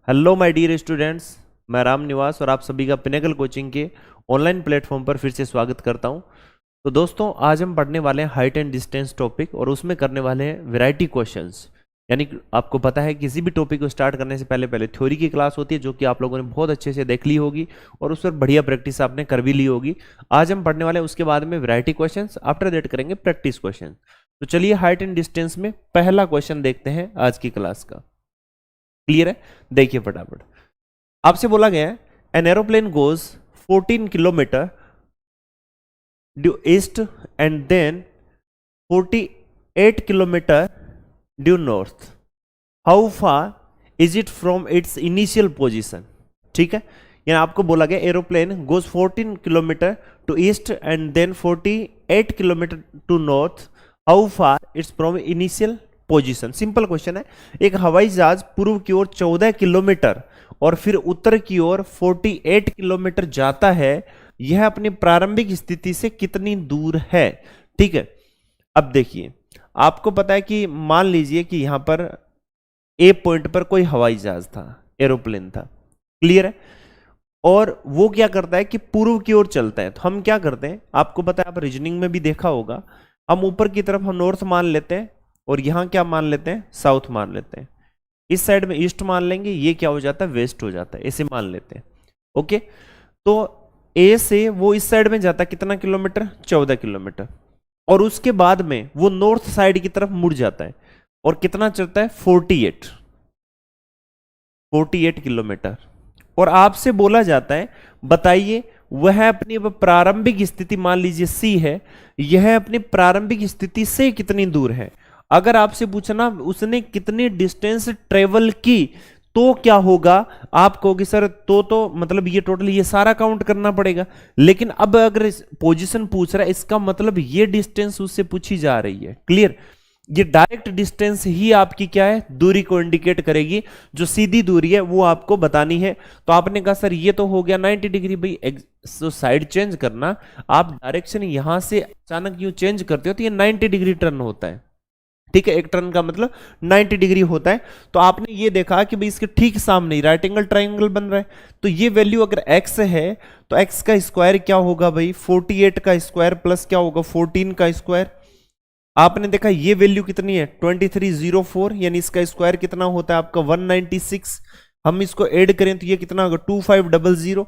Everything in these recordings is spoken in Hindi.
हेलो माय डियर स्टूडेंट्स, मैं राम निवास और आप सभी का पिनेकल कोचिंग के ऑनलाइन प्लेटफॉर्म पर फिर से स्वागत करता हूं। तो दोस्तों, आज हम पढ़ने वाले हैं हाइट एंड डिस्टेंस टॉपिक और उसमें करने वाले हैं वैरायटी क्वेश्चंस। यानी कि आपको पता है किसी भी टॉपिक को स्टार्ट करने से पहले पहले थ्योरी की क्लास होती है, जो कि आप लोगों ने बहुत अच्छे से देख ली होगी और उस पर बढ़िया प्रैक्टिस आपने कर भी ली होगी। आज हम पढ़ने वाले हैं उसके बाद में वैरायटी क्वेश्चंस, आफ्टर दैट करेंगे प्रैक्टिस क्वेश्चन। तो चलिए हाइट एंड डिस्टेंस में पहला क्वेश्चन देखते हैं आज की क्लास का। क्लियर है? देखिए फटाफट। आपसे बोला गया है an aeroplane goes 14 kilometre due east and then 48 kilometre due north. How far is it from its initial position? ठीक है, यानी आपको बोला गया aeroplane goes 14 kilometre to east and then 48 kilometre to north. How far it's from initial position. Simple question है। एक हवाई जहाज पूर्व की ओर 14 किलोमीटर और फिर उत्तर की ओर 48 किलोमीटर जाता है, यह अपनी प्रारंभिक स्थिति से कितनी दूर है? ठीक है, अब देखिए, आपको पता है कि मान लीजिए कि यहां पर ए पॉइंट पर कोई हवाई जहाज था, एरोप्लेन था। क्लियर है? और वो क्या करता है कि पूर्व की ओर चलता है। तो हम क्या करते हैं, आपको पता है, आप रीजनिंग में भी देखा होगा, हम ऊपर की तरफ हम नॉर्थ मान लेते हैं और यहां क्या मान लेते हैं, साउथ मान लेते हैं। इस साइड में ईस्ट मान लेंगे, ये क्या हो जाता है, वेस्ट हो जाता है, ऐसे मान लेते हैं। ओके, तो ए से वो इस साइड में जाता है कितना किलोमीटर, 14 किलोमीटर, और उसके बाद में वो नॉर्थ साइड की तरफ मुड़ जाता है और कितना चलता है, 48 किलोमीटर। और आपसे बोला जाता है, बताइए वह अपनी प्रारंभिक स्थिति, मान लीजिए सी है, यह अपनी प्रारंभिक स्थिति से कितनी दूर है। अगर आपसे पूछना उसने कितनी डिस्टेंस ट्रेवल की, तो क्या होगा, आप कहोगे सर तो मतलब ये टोटल ये सारा काउंट करना पड़ेगा। लेकिन अब अगर पोजीशन पूछ रहा है, इसका मतलब ये डिस्टेंस उससे पूछी जा रही है। क्लियर? ये डायरेक्ट डिस्टेंस ही आपकी क्या है, दूरी को इंडिकेट करेगी। जो सीधी दूरी है वो आपको बतानी है। तो आपने कहा सर ये तो हो गया 90 डिग्री। भाई तो साइड चेंज करना, आप डायरेक्शन यहां से अचानक यूं चेंज करते हो तो ये 90 डिग्री टर्न होता है। ठीक है, एक टर्न का मतलब 90 डिग्री होता है। तो आपने ये देखा कि भाई इसके ठीक सामने राइट एंगल ट्राइंगल बन रहा है। तो ये वैल्यू अगर x है तो x का स्क्वायर क्या होगा भाई, 48 का स्क्वायर प्लस क्या होगा, 14 का स्क्वायर। आपने देखा ये वैल्यू कितनी है, 2304, यानी इसका स्क्वायर कितना होता है आपका 196। हम इसको ऐड करें तो ये कितना होगा, 2500।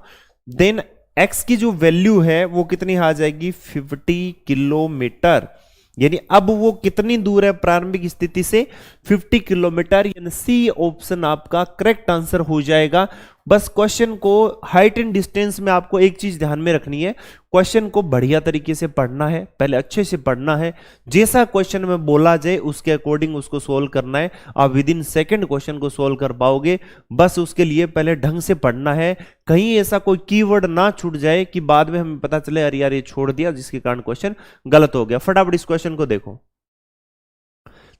देन x की जो वैल्यू है वो कितनी आ जाएगी, 50 किलोमीटर। यानी अब वो कितनी दूर है प्रारंभिक स्थिति से, 50 किलोमीटर। यानी सी ऑप्शन आपका करेक्ट आंसर हो जाएगा। बस क्वेश्चन को हाइट एंड डिस्टेंस में आपको एक चीज ध्यान में रखनी है, क्वेश्चन को बढ़िया तरीके से पढ़ना है, पहले अच्छे से पढ़ना है। जैसा क्वेश्चन में बोला जाए उसके अकॉर्डिंग उसको सोल्व करना है। आप विद इन सेकंड क्वेश्चन को सोल्व कर पाओगे। बस उसके लिए पहले ढंग से पढ़ना है, कहीं ऐसा कोई कीवर्ड ना छूट जाए कि बाद में हमें पता चले अरे यार ये छोड़ दिया, जिसके कारण क्वेश्चन गलत हो गया। फटाफट इस क्वेश्चन को देखो।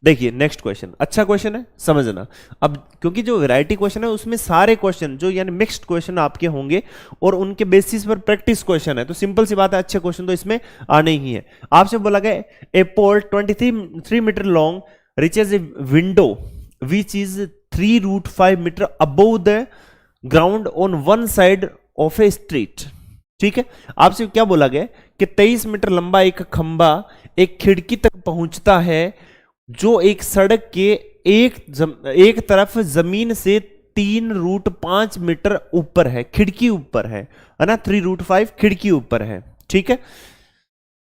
देखिए नेक्स्ट क्वेश्चन, अच्छा क्वेश्चन है, समझना। अब क्योंकि जो वैरायटी क्वेश्चन है उसमें सारे क्वेश्चन जो यानी मिक्स्ड क्वेश्चन आपके होंगे और उनके बेसिस पर प्रैक्टिस क्वेश्चन है, तो सिंपल सी बात है, अच्छे क्वेश्चन तो इसमें आने ही है। आपसे बोला गया a pole 23 metre long reaches a window which is 3√5 metre above the ground on one side of a street. ठीक है, आपसे क्या बोला गया कि 23 मीटर लंबा एक खंबा एक खिड़की तक पहुंचता है जो एक सड़क के एक तरफ जमीन से 3√5 मीटर ऊपर है, खिड़की ऊपर है ना, 3√5 खिड़की ऊपर है। ठीक है,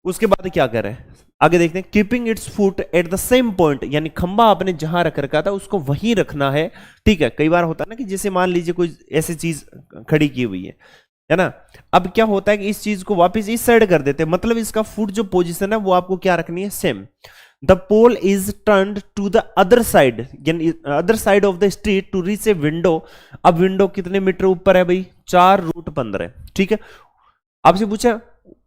उसके बाद क्या कर रहे हैं, आगे देखते हैं। Keeping it's foot at the same point, यानी खंबा आपने जहां रख रखा था उसको वहीं रखना है। ठीक है, कई बार होता है ना कि जैसे मान लीजिए कोई ऐसी चीज खड़ी की हुई है ना। अब क्या होता है कि इस चीज को वापस इस साइड कर देते हैं, मतलब इसका फुट जो पोजीशन है वो आपको क्या रखनी है, same. The pole is turned to the other side, यानी other side of the street to reach a window. अब विंडो कितने मीटर ऊपर है भाई, 4√15। ठीक है, आपसे पूछा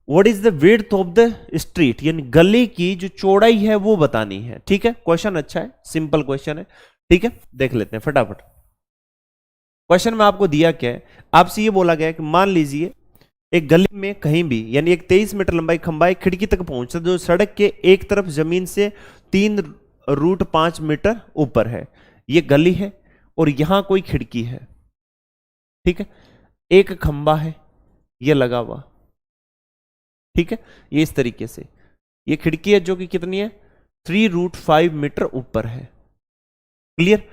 what is the width of the street, यानी गली की जो चौड़ाई है वो बतानी है। ठीक है, क्वेश्चन अच्छा है, सिंपल क्वेश्चन है। ठीक है, देख लेते हैं फटाफट। क्वेश्चन में आपको दिया क्या है, आपसे ये बोला गया कि मान लीजिए एक गली में कहीं भी, यानी एक 23 मीटर लंबाई खंबा एक खिड़की तक पहुंचता जो सड़क के एक तरफ जमीन से 3√5 मीटर ऊपर है। ये गली है और यहां कोई खिड़की है, ठीक है, एक खंबा है ये लगा हुआ, ठीक है, ये इस तरीके से ये खिड़की है जो कि कितनी है 3√5 मीटर ऊपर है। क्लियर।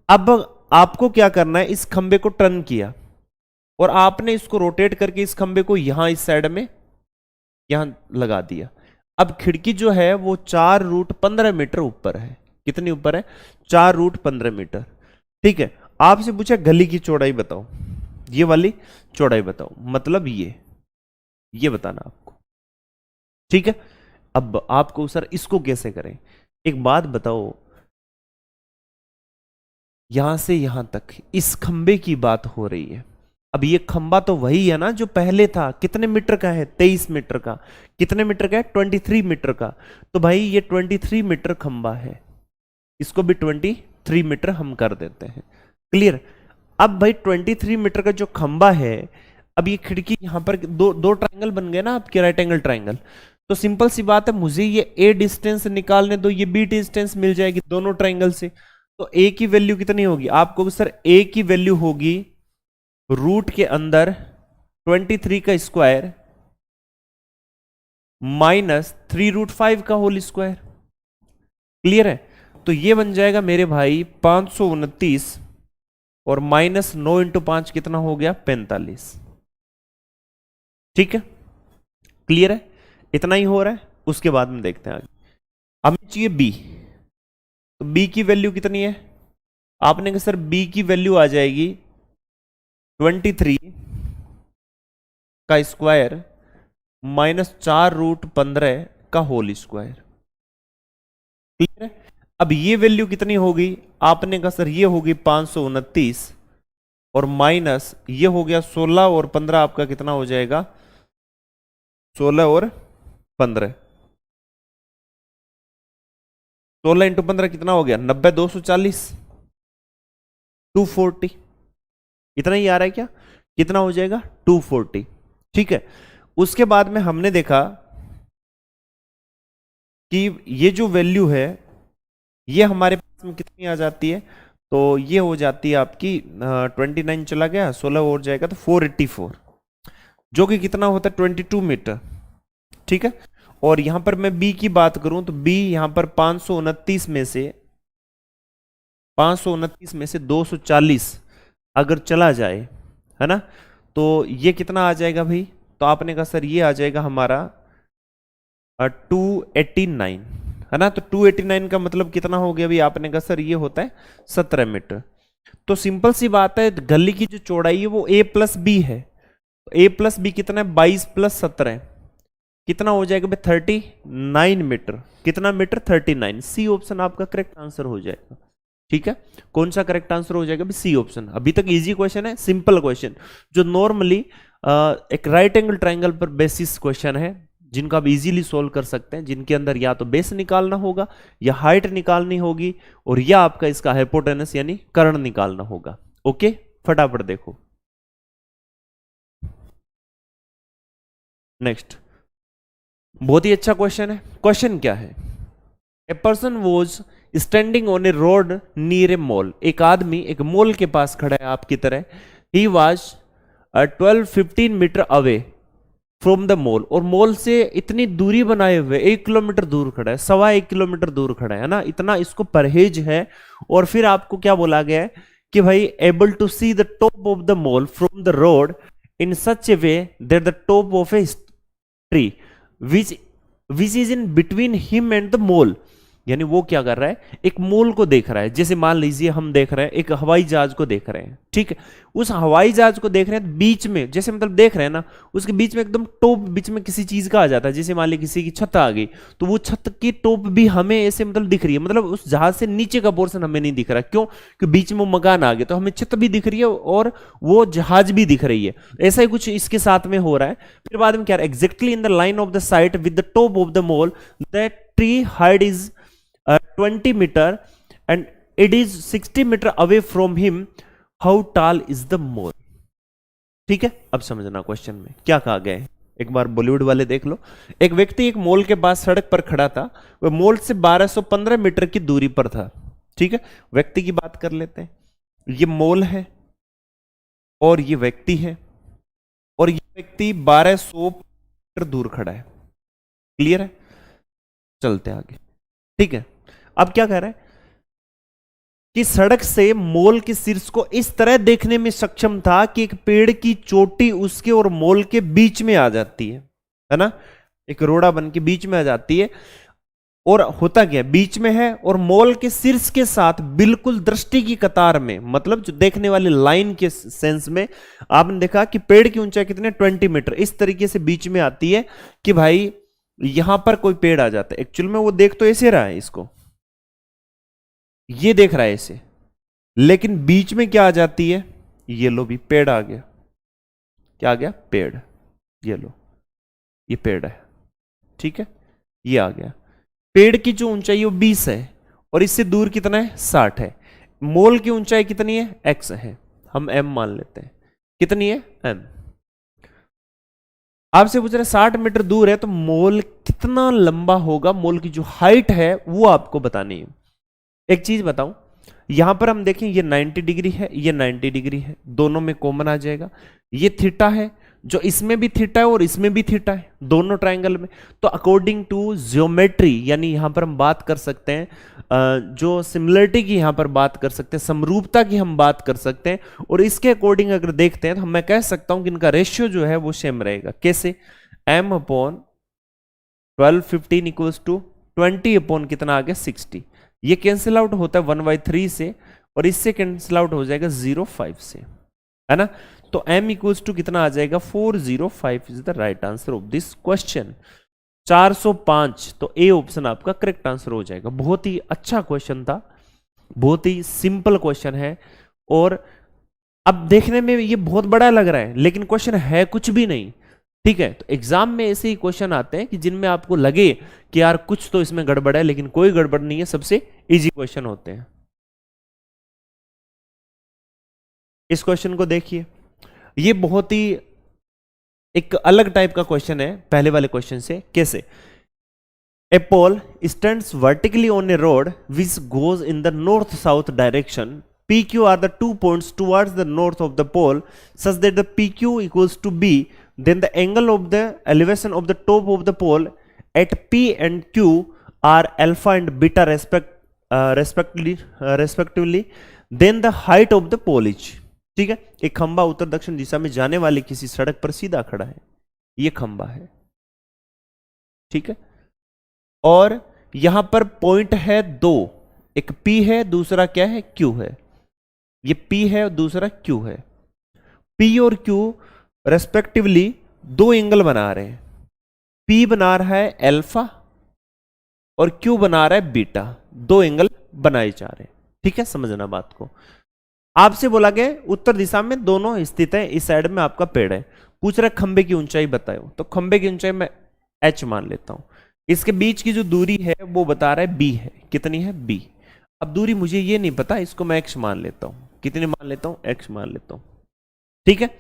अब आपको क्या करना है, इस खंबे को टर्न किया और आपने इसको रोटेट करके इस खंबे को यहां इस साइड में यहां लगा दिया। अब खिड़की जो है वो 4√15 मीटर ऊपर है। कितनी ऊपर है? 4√15 मीटर। ठीक है, आपसे पूछा गली की चौड़ाई बताओ, ये वाली चौड़ाई बताओ, मतलब ये बताना आपको। ठीक है, अब आपको सर इसको कैसे करें, एक बात बताओ, यहां से यहां तक इस खंबे की बात हो रही है। अब ये खंबा तो वही है ना जो पहले था, कितने मीटर का है? 23 मीटर का। कितने मीटर का है? 23 मीटर का। तो भाई ये 23 मीटर खंबा है, इसको भी 23 मीटर हम कर देते हैं। क्लियर। अब भाई 23 मीटर का जो खंबा है, अब ये खिड़की यहां पर दो ट्रायंगल बन गए ना आपके, राइट एंगल ट्रायंगल। तो सिंपल सी बात है, मुझे ये ए डिस्टेंस निकालने दो, ये बी डिस्टेंस मिल जाएगी दोनों ट्रायंगल से। तो ए की वैल्यू कितनी होगी आपको? सर ए की वैल्यू होगी रूट के अंदर 23 का स्क्वायर माइनस 3√5 का होल स्क्वायर। क्लियर है? तो ये बन जाएगा मेरे भाई 529 और माइनस 9 इंटू 5 कितना हो गया? 45। ठीक है, क्लियर है? इतना ही हो रहा है, उसके बाद में देखते हैं आगे। हमें चाहिए बी, तो बी की वैल्यू कितनी है? आपने कहा सर बी की वैल्यू आ जाएगी 23 का स्क्वायर माइनस 4√15 का होल स्क्वायर। क्लियर है? अब ये वैल्यू कितनी होगी? आपने कहा सर ये होगी 529 और माइनस ये हो गया 16 और 15, आपका कितना हो जाएगा? 16 और 15, 16 इंटू 15 कितना हो गया? 90, 240, 240। इतना ही आ रहा है क्या? कितना हो जाएगा? 240। ठीक है, उसके बाद में हमने देखा कि ये जो वैल्यू है ये हमारे पास में कितनी आ जाती है? तो ये हो जाती है आपकी 29 चला गया, 16 और जाएगा तो 484, जो कि कितना होता है? 22 मीटर। ठीक है, और यहां पर मैं बी की बात करूं तो बी यहां पर 529 में से 240 अगर चला जाए, है ना, तो ये कितना आ जाएगा भाई? तो आपने कहा सर ये आ जाएगा हमारा 289, है ना। तो 289 का मतलब कितना हो गया? अभी आपने कहा सर ये होता है 17 मीटर। तो सिंपल सी बात है, गली की जो चौड़ाई है वो a प्लस बी है। a प्लस बी कितना है? 22 प्लस 17 कितना हो जाएगा भाई? 39 मीटर। कितना मीटर? 39। सी ऑप्शन आपका करेक्ट आंसर हो जाएगा। ठीक है, कौन सा करेक्ट आंसर हो जाएगा? C option. अभी तक इजी क्वेश्चन है, सिंपल क्वेश्चन, जो नॉर्मली एक राइट एंगल ट्रायंगल पर बेसिस क्वेश्चन है, जिनको आप इजीली सोल्व कर सकते हैं, जिनके अंदर या तो बेस निकालना होगा या हाइट निकालनी होगी और या आपका इसका हाइपोटेनस यानी कर्ण निकालना होगा। ओके, फटाफट देखो नेक्स्ट। बहुत ही अच्छा क्वेश्चन है। क्वेश्चन क्या है? A person was standing on a road near A mall. एक आदमी एक मॉल के पास खड़ा है आपकी तरह। He was 12-15 metre away from the mall, और मॉल से इतनी दूरी बनाए हुए 1 किलोमीटर दूर खड़ा है, 1.25 किलोमीटर दूर खड़ा है ना, इतना इसको परहेज है। और फिर आपको क्या बोला गया है कि भाई able to see the top of the mall from the road in such a way that the top of a tree which is in between him and the mall. यानी वो क्या कर रहा है? एक मॉल को देख रहा है। जैसे मान लीजिए हम देख रहे हैं एक हवाई जहाज को देख रहे हैं, ठीक है, उस हवाई जहाज को देख रहे हैं, बीच में जैसे मतलब देख रहे हैं ना, उसके बीच में एकदम टॉप बीच में किसी चीज का आ जाता है। जैसे मान लीजिए किसी की छत आ गई, तो वो छत की टॉप भी हमें ऐसे मतलब दिख रही है, मतलब उस जहाज से नीचे का पोर्शन हमें नहीं दिख रहा। क्यों? कि बीच में मकान आ गया, तो हमें छत भी दिख रही है और वो जहाज भी दिख रही है। ऐसा ही कुछ इसके साथ में हो रहा है। फिर बाद में क्या, exactly in the line of the site with the top of the mall that tree height is 20 meter and it is 60 meter away from him. How tall is the mall? ठीक है, अब समझना क्वेश्चन में क्या कहा गया है। एक बार बॉलीवुड वाले देख लो। एक व्यक्ति एक मॉल के पास सड़क पर खड़ा था, वह मॉल से 1215 मीटर की दूरी पर था। ठीक है, व्यक्ति की बात कर लेते हैं। ये मोल है और ये व्यक्ति है, और ये व्यक्ति 1200 मीटर दूर खड़ा है। क्लियर है? चलते आगे। ठीक है, अब क्या कह रहा है कि सड़क से मोल के शीर्ष को इस तरह देखने में सक्षम था कि एक पेड़ की चोटी उसके और मोल के बीच में आ जाती है ना, एक रोड़ा बन के बीच में आ जाती है। और होता क्या, बीच में है और मोल के शीर्ष के साथ बिल्कुल दृष्टि की कतार में, मतलब जो देखने वाली लाइन के सेंस में आपने देखा कि पेड़ की ऊंचाई कितने 20 मीटर, इस तरीके से बीच में आती है कि भाई यहां पर कोई पेड़ आ जाता है। एक्चुअल में वो देख तो ऐसे रहा है, इसको ये देख रहा है ऐसे, लेकिन बीच में क्या आ जाती है, ये लो भी पेड़ आ गया। क्या आ गया? पेड़। ये लो, ये पेड़ है। ठीक है, ये आ गया। पेड़ की जो ऊंचाई है वो 20 है और इससे दूर कितना है? 60 है। मोल की ऊंचाई कितनी है? x है, हम m मान लेते हैं। कितनी है? m। आपसे पूछ रहे 60 मीटर दूर है तो मोल कितना लंबा होगा, मोल की जो हाइट है वो आपको बतानी है। एक चीज बताऊं, यहां पर हम देखें ये 90 डिग्री है, ये 90 डिग्री है, दोनों में कॉमन आ जाएगा। ये थीटा है, जो इसमें भी थीटा है और इसमें भी थीटा है, दोनों ट्रायंगल में। तो अकॉर्डिंग टू ज्योमेट्री, यानी यहां पर हम बात कर सकते हैं जो सिमिलरिटी की यहां पर बात कर सकते हैं, समरूपता की हम बात कर सकते हैं। और इसके अकॉर्डिंग अगर देखते हैं तो मैं कह सकता हूं कि इनका रेशियो जो है वो सेम रहेगा। कैसे? m upon 12 15 equals to 20 upon कितना आ गया? 60। ये कैंसिल आउट होता है 1/3 से, और इससे कैंसिल आउट हो जाएगा 0.5 से, है ना। तो m इक्वल्स टू कितना आ जाएगा? 405 is the right answer of this question. 405, तो ए ऑप्शन आपका करेक्ट आंसर हो जाएगा। बहुत ही अच्छा क्वेश्चन था, बहुत ही सिंपल क्वेश्चन है। और अब देखने में ये बहुत बड़ा लग रहा है, लेकिन क्वेश्चन है कुछ भी नहीं। ठीक है, तो एग्जाम में ऐसे ही क्वेश्चन आते हैं कि जिनमें आपको लगे कि यार कुछ तो इसमें गड़बड़ है, लेकिन कोई गड़बड़ नहीं है, सबसे इजी क्वेश्चन होते हैं। इस क्वेश्चन को देखिए, ये बहुत ही एक अलग टाइप का क्वेश्चन है पहले वाले क्वेश्चन से। कैसे? A pole stands vertically on a road which goes in the north south direction. PQ are the 2 points towards the north of the pole such that the PQ equals to B. Then the angle of the elevation of the top of the pole at P and Q are alpha and beta respectively. Then the height of the pole is. ठीक है, एक खंबा उत्तर दक्षिण दिशा में जाने वाली किसी सड़क पर सीधा खड़ा है, ये खंबा है। ठीक है, और यहां पर पॉइंट है दो, एक P है, दूसरा क्या है? Q है। ये P है और दूसरा Q है। P और Q रेस्पेक्टिवली दो एंगल बना रहे हैं। P बना रहा है अल्फा और Q बना रहा है बीटा, दो एंगल बनाए जा रहे हैं। ठीक है, समझना बात को। आपसे बोला गया उत्तर दिशा में दोनों स्थित है, इस साइड में आपका पेड़ है। पूछ रहा है खंबे की ऊंचाई बताओ, तो खंबे की ऊंचाई मैं h मान लेता हूं। इसके बीच की जो दूरी है वो बता रहा है b है। कितनी है? b। अब दूरी मुझे ये नहीं पता, इसको मैं x मान लेता हूं। कितने मान लेता हूं? x मान लेता हूं। ठीक है,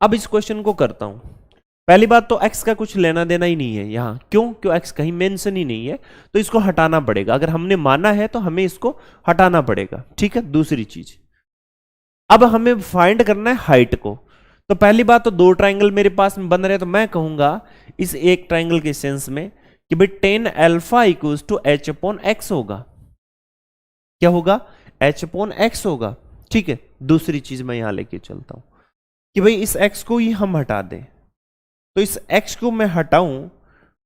अब इस क्वेश्चन को करता हूं। पहली बात तो x का कुछ लेना देना ही नहीं है यहां, क्यों x कहीं मेंशन ही नहीं है, तो इसको हटाना पड़ेगा। अगर हमने माना है तो हमें इसको हटाना पड़ेगा। ठीक है, दूसरी चीज, अब हमें फाइंड करना है हाइट को। तो पहली बात तो दो ट्राइंगल मेरे पास में बन रहे हैं, तो मैं कहूंगा इस एक ट्राइंगल के सेंस में कि भाई tan alpha equals to h upon x होगा। क्या होगा? h अपॉन x होगा। ठीक है, दूसरी चीज मैं यहां लेके चलता हूं कि भाई इस x को ही हम हटा दें। तो इस x को मैं हटाऊं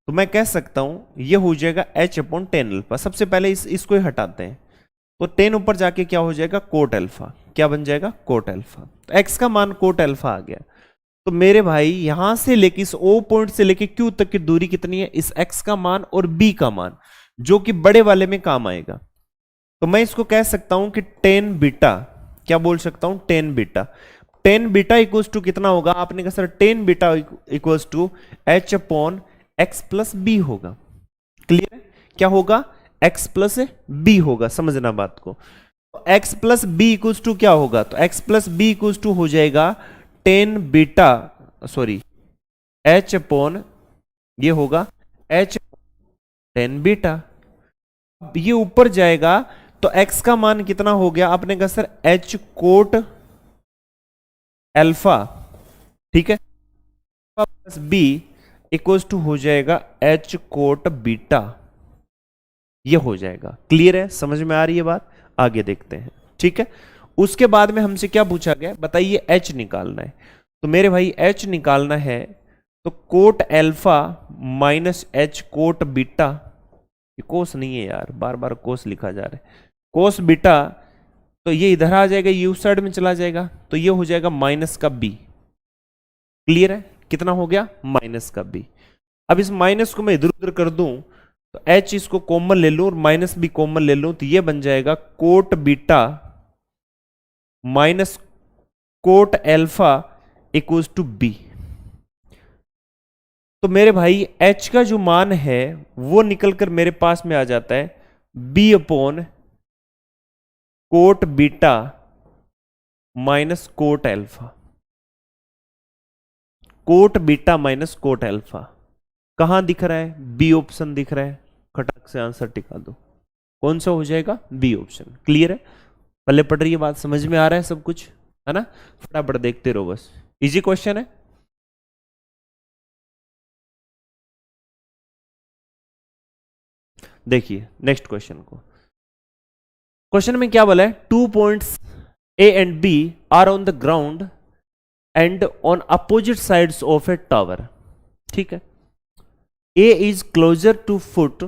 तो मैं कह सकता हूं ये हो जाएगा h अपॉन टेन अल्फा। सबसे पहले इसको ही हटाते हैं, तो 10 ऊपर जाके क्या हो जाएगा? Coat alpha. क्या बन जाएगा? Coat alpha. तो x का मान कोट अल्फा आ गया। तो मेरे भाई यहां से लेके इस O पॉइंट से लेके Q तक की दूरी कितनी है? इस x का मान और B का मान, जो कि बड़े वाले में काम आएगा। तो मैं इसको कह सकता हूं कि 10 बीटा, क्या बोल सकता हूं? 10 बीटा। 10 बीटा इक्वल्स टू कितना होगा? आपने कहा sir 10 beta equals to h upon x plus B होगा। क्लियर है? क्या होगा? x प्लस बी होगा। समझना बात को। तो x plus B equals to क्या होगा? तो x plus B equals to हो जाएगा 10 बीटा, सॉरी h अपॉन, ये होगा h 10 बीटा। ये ऊपर जाएगा तो x का मान कितना हो गया, आपने कहा सर h कोट अल्फा, ठीक है, प्लस b इक्वल्स टू हो जाएगा h कोट बीटा, ये हो जाएगा। क्लियर है, समझ में आ रही है बात? आगे देखते हैं, ठीक है। उसके बाद में हमसे क्या पूछा गया, बताइए h निकालना है। तो मेरे भाई h निकालना है तो cot alpha minus h cot beta, ये कोस नहीं है यार, बार बार कोस लिखा जा रहा है, कोस बीटा, तो ये इधर आ जाएगा, ये उस साइड में चला जाएगा, तो ये हो जाएगा माइनस का b। क्लियर है, कितना हो गया, माइनस का b। अब इस माइनस को मैं इधर उधर कर दूं तो h इसको कॉमन ले लूं और माइनस भी कॉमन ले लूं, तो ये बन जाएगा cot beta minus cot alpha equals to b। तो मेरे भाई h का जो मान है वो निकलकर मेरे पास में आ जाता है b upon cot beta minus cot alpha, cot beta minus cot alpha कहां दिख रहा है, बी ऑप्शन दिख रहा है, खटक से आंसर टिका दो, कौन सा हो जाएगा, बी ऑप्शन। क्लियर है, पहले पढ़ रही है बात, समझ में आ रहा है सब कुछ, है ना, फटाफट देखते रहो बस, इजी क्वेश्चन है। देखिए नेक्स्ट क्वेश्चन को, क्वेश्चन में क्या बोला है, 2 points A and B are on the ground and on opposite sides of a tower, ठीक है। A is closer to foot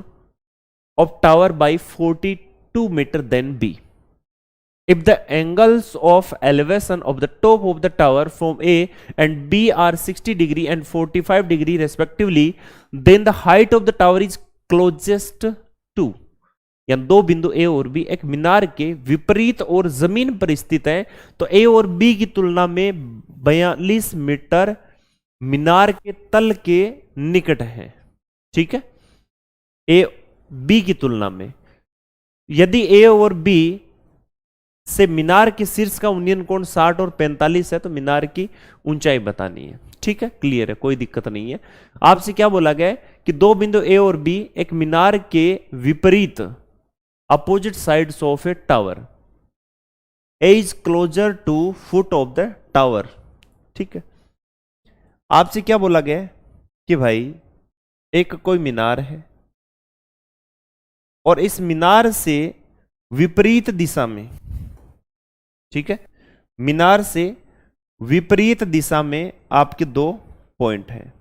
of tower by 42 meter than B. If the angles of elevation of the top of the tower from A and B are 60 degree and 45 degree respectively, then the height of the tower is closest to, या दो बिंदु A और B एक मीनार के विपरीत और जमीन पर स्थित है, तो A और B की तुलना में 42 मीटर मीनार के तल के निकट है, ठीक है, ए बी की तुलना में। यदि ए और बी से मीनार के शीर्ष का उन्नयन कोण 60 और 45 है तो मीनार की ऊंचाई बतानी है, ठीक है, क्लियर है, कोई दिक्कत नहीं है। आपसे क्या बोला गया है कि दो बिंदु ए और बी एक मीनार के विपरीत opposite sides of a tower, A is closer to foot of the tower, ठीक है। आपसे क्या बोला गया है कि भाई एक कोई मीनार है और इस मीनार से विपरीत दिशा में, ठीक है, मीनार से विपरीत दिशा में आपके दो पॉइंट हैं,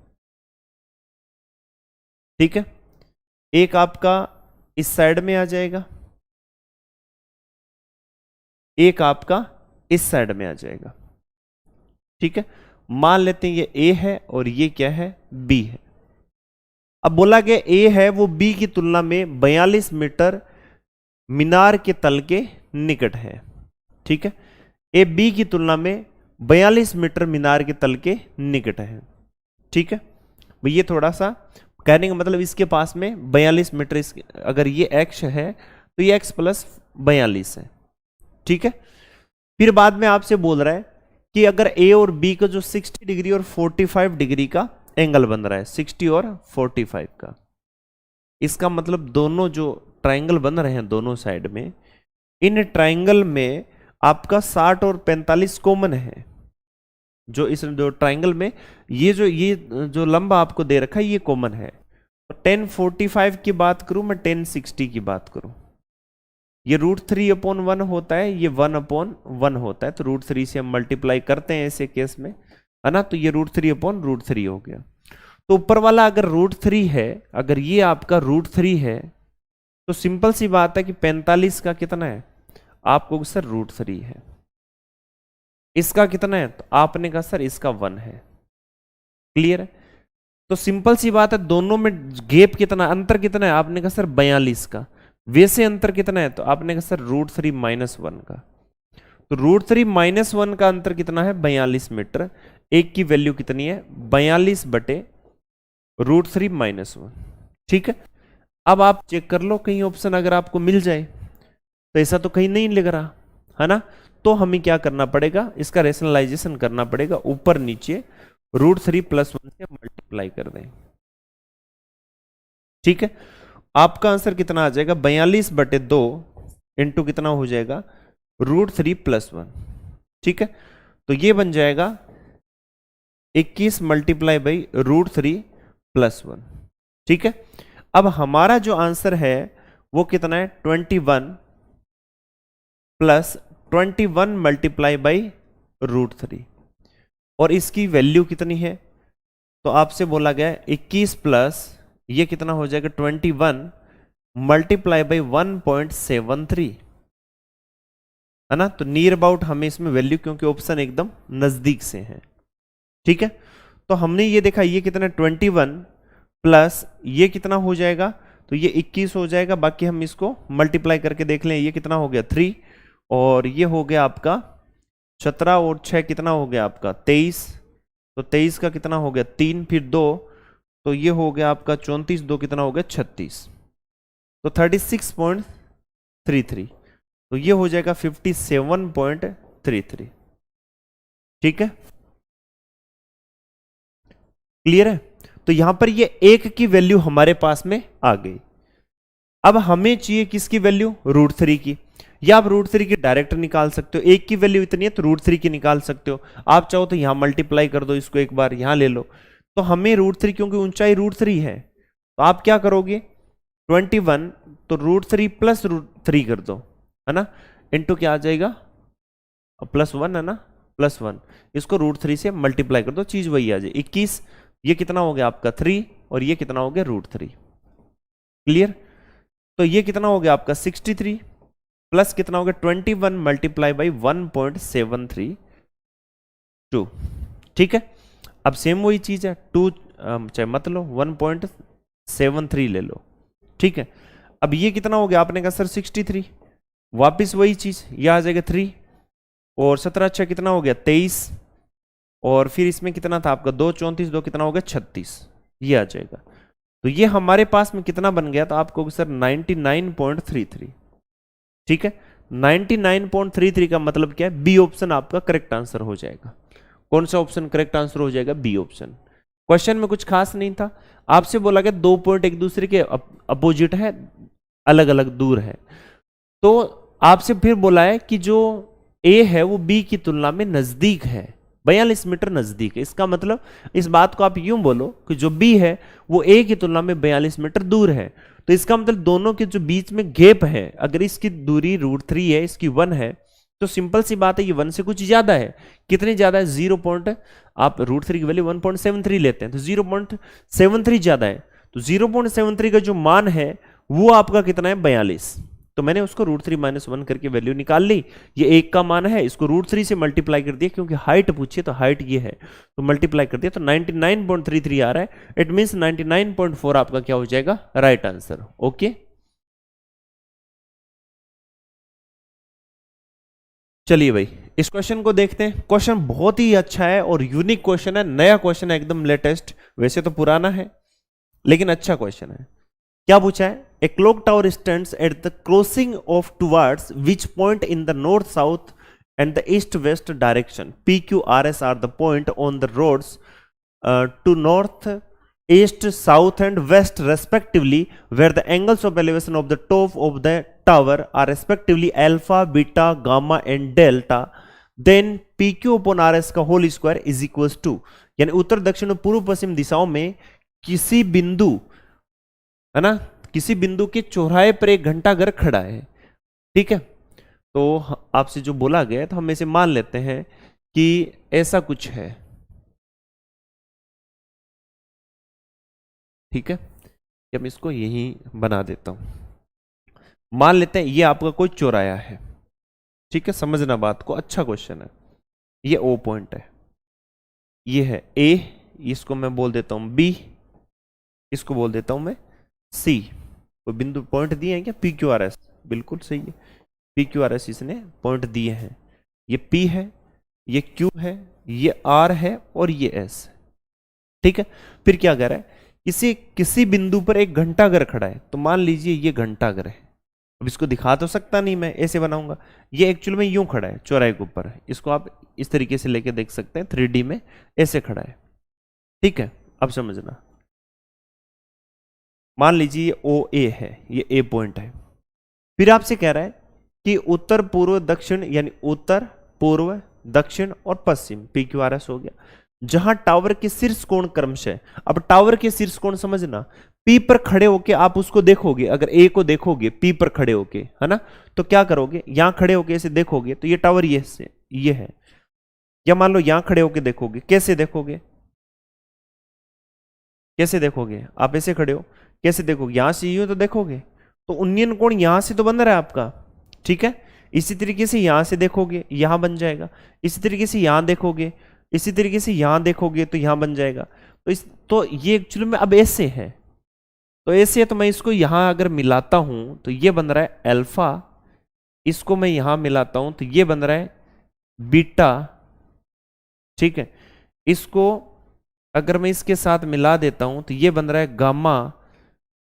ठीक है, एक आपका इस साइड में आ जाएगा, एक आपका इस साइड में आ जाएगा, ठीक है। मान लेते हैं ये ए है और ये क्या है, बी है। अब बोला गया ए है वो बी की तुलना में 42 मीटर मीनार के तल के निकट है, ठीक है, ए बी की तुलना में 42 मीटर मीनार के तल के निकट है, ठीक है। ये थोड़ा सा कहने का मतलब इसके पास में 42 मीटर, अगर ये x है तो ये x प्लस 42 है, ठीक है। फिर बाद में आपसे बोल रहा है कि अगर ए और बी का जो 60 डिग्री और 45 डिग्री का एंगल बन रहा है, 60 और 45 का, इसका मतलब दोनों जो ट्रायंगल बन रहे हैं दोनों साइड में, इन ट्रायंगल में आपका 60 और 45 कॉमन है। जो इस जो ट्रायंगल में ये जो लंबा आपको दे रखा है ये कॉमन है। तो 1045 की बात करूं मैं, 1060 की बात करूं, ये √3/1 होता है, ये 1/1 होता है, तो √3 से हम मल्टीप्लाई करते हैं ऐसे केस में, है ना, तो ये √3/√3 हो गया। तो ऊपर वाला अगर √3 है, अगर ये आपका √3 है, तो सिंपल सी बात है कि 45 का कितना है, आपको सर √3 है। इसका कितना है, तो आपने कहा सर इसका 1 है। क्लियर है, तो सिंपल सी बात है, दोनों में गैप कितना, अंतर कितना है, आपने कहा सर 42 का। वैसे अंतर कितना है, तो आपने कहा सर √3 - 1 का। तो √3 - 1 का अंतर कितना है, 42 मीटर। एक की वैल्यू कितनी है, 42/√3 - 1, ठीक है। अब आप चेक कर लो कहीं ऑप्शन अगर आपको मिल जाए, तो ऐसा तो कहीं नहीं लग रहा है ना, तो हमें क्या करना पड़ेगा, इसका रेशनलाइजेशन करना पड़ेगा, ऊपर नीचे √3 + 1 से मल्टीप्लाई कर दें, ठीक है। आपका आंसर कितना आ जाएगा, 42/2 इंटू कितना हो जाएगा √3+1। ठीक है, तो ये बन जाएगा 21 मल्टीप्लाई बाई √3+1। ठीक है, अब हमारा जो आंसर है वो कितना है 21 प्लस 21 मल्टीप्लाई बाई √3, और इसकी वैल्यू कितनी है, तो आपसे बोला गया है 21 प्लस ये कितना हो जाएगा 21 मल्टीप्लाई बाई 1.73, है ना। तो नियर अबाउट हमें इसमें वैल्यू, क्योंकि ऑप्शन एकदम नजदीक से है। ठीक है, तो हमने ये देखा ये कितना 21 प्लस ये कितना हो जाएगा, तो ये 21 हो जाएगा। बाकी हम इसको मल्टीप्लाई करके देख लें, ये कितना हो गया 3, और ये हो गया आपका 17 और 6 कितना हो गया आपका 23, तो 23 का कितना हो गया 3 फिर 2, तो ये हो गया आपका 34, 2 कितना हो गया 36, तो 36.33, तो ये हो जाएगा 57.33। ठीक है, क्लियर है। तो यहां पर ये एक की वैल्यू हमारे पास में आ गई। अब हमें चाहिए किसकी वैल्यू, √3 की, या आप √3 की डायरेक्ट निकाल सकते हो। एक की वैल्यू इतनी है तो √3 की निकाल सकते हो। आप चाहो तो यहां मल्टीप्लाई कर दो, इसको एक बार यहां ले लो। तो हमें √3, क्योंकि ऊंचाई √3 है, तो आप क्या करोगे 21 तो √3 प्लस √3 कर दो, है ना, इंटू क्या आ जाएगा +1, है ना, +1, इसको √3 से मल्टीप्लाई कर दो, चीज वही आ जाए 21, ये कितना हो गया आपका 3, और ये कितना हो गया √3। क्लियर, तो ये कितना हो गया आपका 63 प्लस कितना हो गया 21 मल्टीप्लाई बाई 1.732। ठीक है, अब सेम वही चीज है 2 चाहे मत लो 1.73 ले लो। ठीक है, अब ये कितना हो गया, आपने कहा सर 63, वापिस वही चीज, ये आ जाएगा 3, और 17 अच्छा कितना हो गया 23, और फिर इसमें कितना था आपका 2 34, 2 कितना हो गया 36, ये आ जाएगा। तो ये हमारे पास में कितना बन गया, तो आपको सर 99.33। ठीक है, 99.33 का मतलब क्या है, बी ऑप्शन आपका करेक्ट आंसर हो जाएगा। कौन सा ऑप्शन करेक्ट आंसर हो जाएगा, बी ऑप्शन। क्वेश्चन में कुछ खास नहीं था, आपसे बोला गया 2 पॉइंट एक दूसरे के अपोजिट है, अलग अलग दूर है, तो आपसे फिर बोला है कि जो ए है वो बी की तुलना में नजदीक है, 42 मीटर नजदीक है। इसका मतलब इस बात को आप यूं बोलो कि जो बी है वो ए की तुलना में 42 मीटर दूर है। तो इसका मतलब दोनों के जो बीच में गैप है, अगर इसकी दूरी √3 है, इसकी 1 है, तो सिंपल सी बात है ये 1 से कुछ ज्यादा है। कितनी ज्यादा है, 0. आप √3 की वैल्यू 1.73 लेते हैं, तो 0.73 ज्यादा है। तो 0.73 का जो मान है वो आपका कितना है 42, तो मैंने उसको √3 - 1 करके वैल्यू निकाल ली। ये 1 का मान है, इसको √3 से मल्टीप्लाई कर दिया, क्योंकि हाइट पूछिए तो हाइट ये है, तो मल्टीप्लाई कर दिया, तो 99.33 आ रहा है। इट मींस 99.4 आपका क्या हो जाएगा, राइट आंसर। ओके, चलिए भाई इस क्वेश्चन को देखते हैं। क्वेश्चन बहुत ही अच्छा है और यूनिक क्वेश्चन है, नया क्वेश्चन है, एकदम लेटेस्ट, वैसे तो पुराना है लेकिन अच्छा क्वेश्चन है। क्या पूछा है, a clock tower stands at the crossing of towards which point in the north south and the east west direction, PQRS are the point on the roads to north east south and west respectively, where the angles of elevation of the top of the tower are respectively alpha, beta, gamma and delta, then PQ/RS का whole square is equals to, यानी उत्तर दक्षिण और पूर्व पश्चिम दिशाओं में किसी बिंदु, है ना, किसी बिंदु के चौराहे पर एक घंटाघर खड़ा है। ठीक है, तो आपसे जो बोला गया है तो हम इसे मान लेते हैं कि ऐसा कुछ है। ठीक है, कि हम इसको यहीं बना देता हूं, मान लेते हैं ये आपका कोई चौराया है। ठीक है, समझना बात को, अच्छा क्वेश्चन है। ये O पॉइंट है, ये है A, इसको मैं बोल देता हूं B, इसको बोल देता हूं मैं C। कोई बिंदु पॉइंट दिए हैं क्या, PQRS, बिल्कुल सही है, PQRS इसने पॉइंट दिए हैं। ये P है, ये Q है, ये R है और ये S। ठीक है, फिर क्या कह रहा है, किसी बिंदु पर एक घंटाघर खड़ा है, तो मान लीजिए ये घंटाघर है। अब इसको दिखा तो सकता नहीं, मैं ऐसे बनाऊंगा, ये एक्चुअल में यूं खड़ा है चौराहे के ऊपर, इसको आप इस तरीके से लेके देख सकते हैं 3D में, ऐसे खड़ा है। ठीक है, अब समझना, मान लीजिए ये OA है, ये A पॉइंट है। फिर आपसे कह रहा है कि उत्तर पूर्व दक्षिण यानी उत्तर पूर्व दक्षिण और पश्चिम पी क्यू आर एस हो गया, जहां टावर के शीर्ष कोण क्रमशः, अब टावर के शीर्ष कोण समझना, पी पर खड़े होके आप उसको देखोगे, अगर ए को देखोगे पी पर खड़े होके, है ना, तो क्या करोगे, यहां खड़े होके ऐसे देखोगे तो ये टावर ये है, या मान लो यहां खड़े होके देखोगे, कैसे देखोगे, कैसे देखोगे, आप ऐसे खड़े हो, कैसे देखोगे, यहां से यूं तो देखोगे, तो उन्नयन कोण यहां से तो बन रहा है आपका, ठीक है। इसी तरीके से यहां से देखोगे यहां बन जाएगा, इसी तरीके से यहां देखोगे, इसी तरीके से यहां देखोगे तो यहां बन जाएगा। तो ये एक्चुअली में अब ऐसे है, तो ऐसे है, तो मैं इसको यहां अगर मिलाता हूं तो ये बन रहा है अल्फा, इसको मैं यहां मिलाता हूं तो ये बन रहा है बीटा, ठीक है। इसको अगर मैं इसके साथ मिला देता हूं तो ये बन रहा है गामा,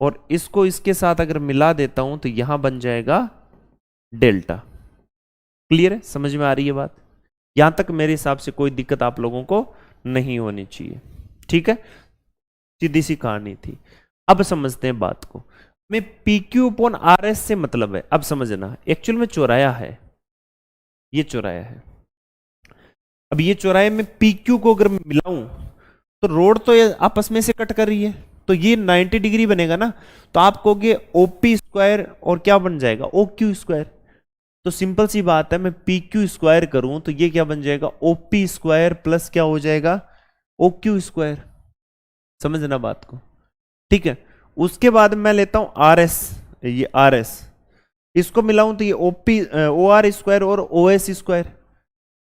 और इसको इसके साथ अगर मिला देता हूं तो यहां बन जाएगा डेल्टा। क्लियर है, समझ में आ रही है बात? यहां तक मेरे हिसाब से कोई दिक्कत आप लोगों को नहीं होनी चाहिए, ठीक है, सीधी सी कहानी थी। अब समझते हैं बात को, मैं P Q upon R S से मतलब है, अब समझना, एक्चुअल में चौराया है, ये चौराया है। अब ये चौराहे में पी क्यू को अगर मिलाऊं तो रोड तो ये आपस में से कट कर रही है, तो ये 90 डिग्री बनेगा ना, तो आप कहोगे ओपी स्क्वायर और क्या बन जाएगा, ओ क्यू स्क्वायर। तो सिंपल सी बात है, मैं पी क्यू स्क्वायर करूं तो ये क्या बन जाएगा, ओपी स्क्वायर प्लस क्या हो जाएगा, ओ क्यू स्क्वायर। समझना बात को, ठीक है। उसके बाद मैं लेता हूं आर एस, ये आर एस, इसको मिलाऊं तो ये ओपी ओ आर स्क्वायर और ओ एस स्क्वायर,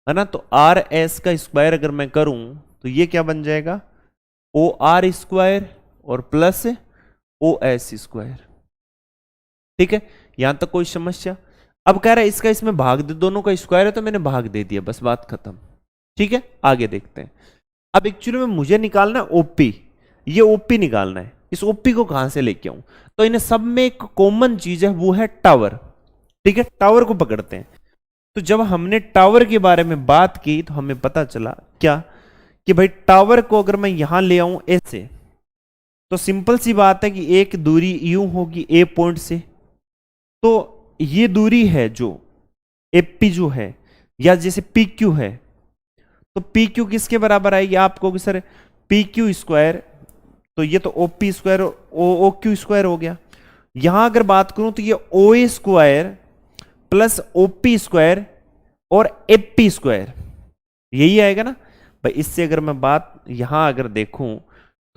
है ना, तो आर एस का स्क्वायर अगर मैं करूं तो ये क्या बन जाएगा, ओ आर स्क्वायर और प्लस ओ एस स्क्वायर, ठीक है। यहां तक कोई समस्या? अब कह रहा है इसका इसमें भाग दे, दोनों का स्क्वायर है तो मैंने भाग दे दिया, बस बात खत्म, ठीक है। आगे देखते हैं। अब एक्चुअली में मुझे निकालना है ओपी, ये ओपी निकालना है, इस ओपी को कहां से लेके आऊं, तो इन्हें सब में एक कॉमन चीज है, वो है टावर, ठीक है। टावर को पकड़ते हैं, तो जब हमने टावर के बारे में बात की तो हमें पता चला क्या, कि भाई टावर को अगर मैं यहां ले आऊं ऐसे, तो सिंपल सी बात है कि एक दूरी यूं होगी ए पॉइंट से, तो ये दूरी है जो एपी जो है, या जैसे पी क्यू है, तो पी क्यू किसके बराबर आएगी, आप कहोगे सर पी क्यू स्क्वायर, तो ये तो OP square O Q square हो गया। यहां अगर बात करूं तो ये O A square plus OP square और एपी स्क्वायर, यही आएगा ना भाई। इससे अगर मैं बात यहां अगर देखूं